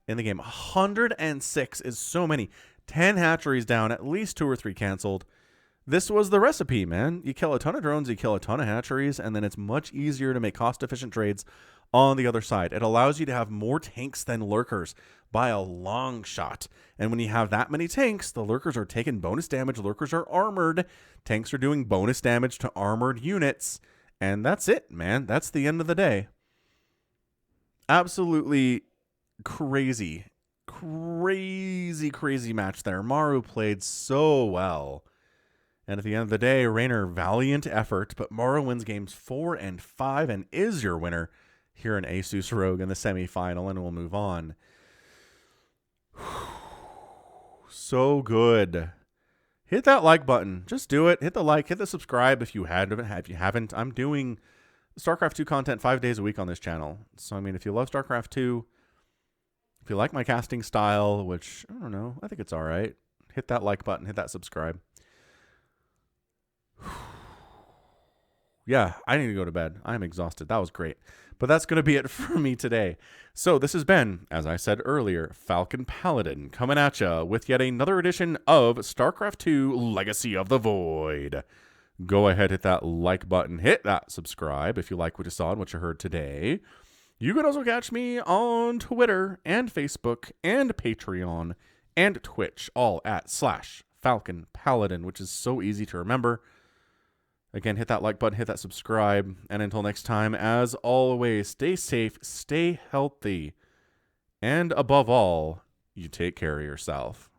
in the game. 106 is so many. 10 hatcheries down, at least 2 or 3 canceled. This was the recipe, man. You kill a ton of drones, you kill a ton of hatcheries, and then it's much easier to make cost-efficient trades on the other side. It allows you to have more tanks than lurkers by a long shot. And when you have that many tanks, the lurkers are taking bonus damage. Lurkers are armored. Tanks are doing bonus damage to armored units. And that's it, man. That's the end of the day. Absolutely crazy match there. Maru played so well. And at the end of the day, Reynor, valiant effort, but Maru wins games 4 and 5 and is your winner here in Asus Rogue in the semifinal, and we'll move on. So good. Hit that like button. Just do it. Hit the like, hit the subscribe if you haven't. I'm doing StarCraft 2 content 5 days a week on this channel. So, I mean, if you love StarCraft 2, if you like my casting style, which, I don't know, I think it's all right, hit that like button, hit that subscribe. Yeah, I need to go to bed. I'm exhausted. That was great. But that's going to be it for me today. So this has been, as I said earlier, Falcon Paladin coming at ya with yet another edition of StarCraft 2 Legacy of the Void. Go ahead, hit that like button, hit that subscribe if you like what you saw and what you heard today. You can also catch me on Twitter and Facebook and Patreon and Twitch, all at /Falcon Paladin, which is so easy to remember. Again, hit that like button, hit that subscribe, and until next time, as always, stay safe, stay healthy, and above all, you take care of yourself.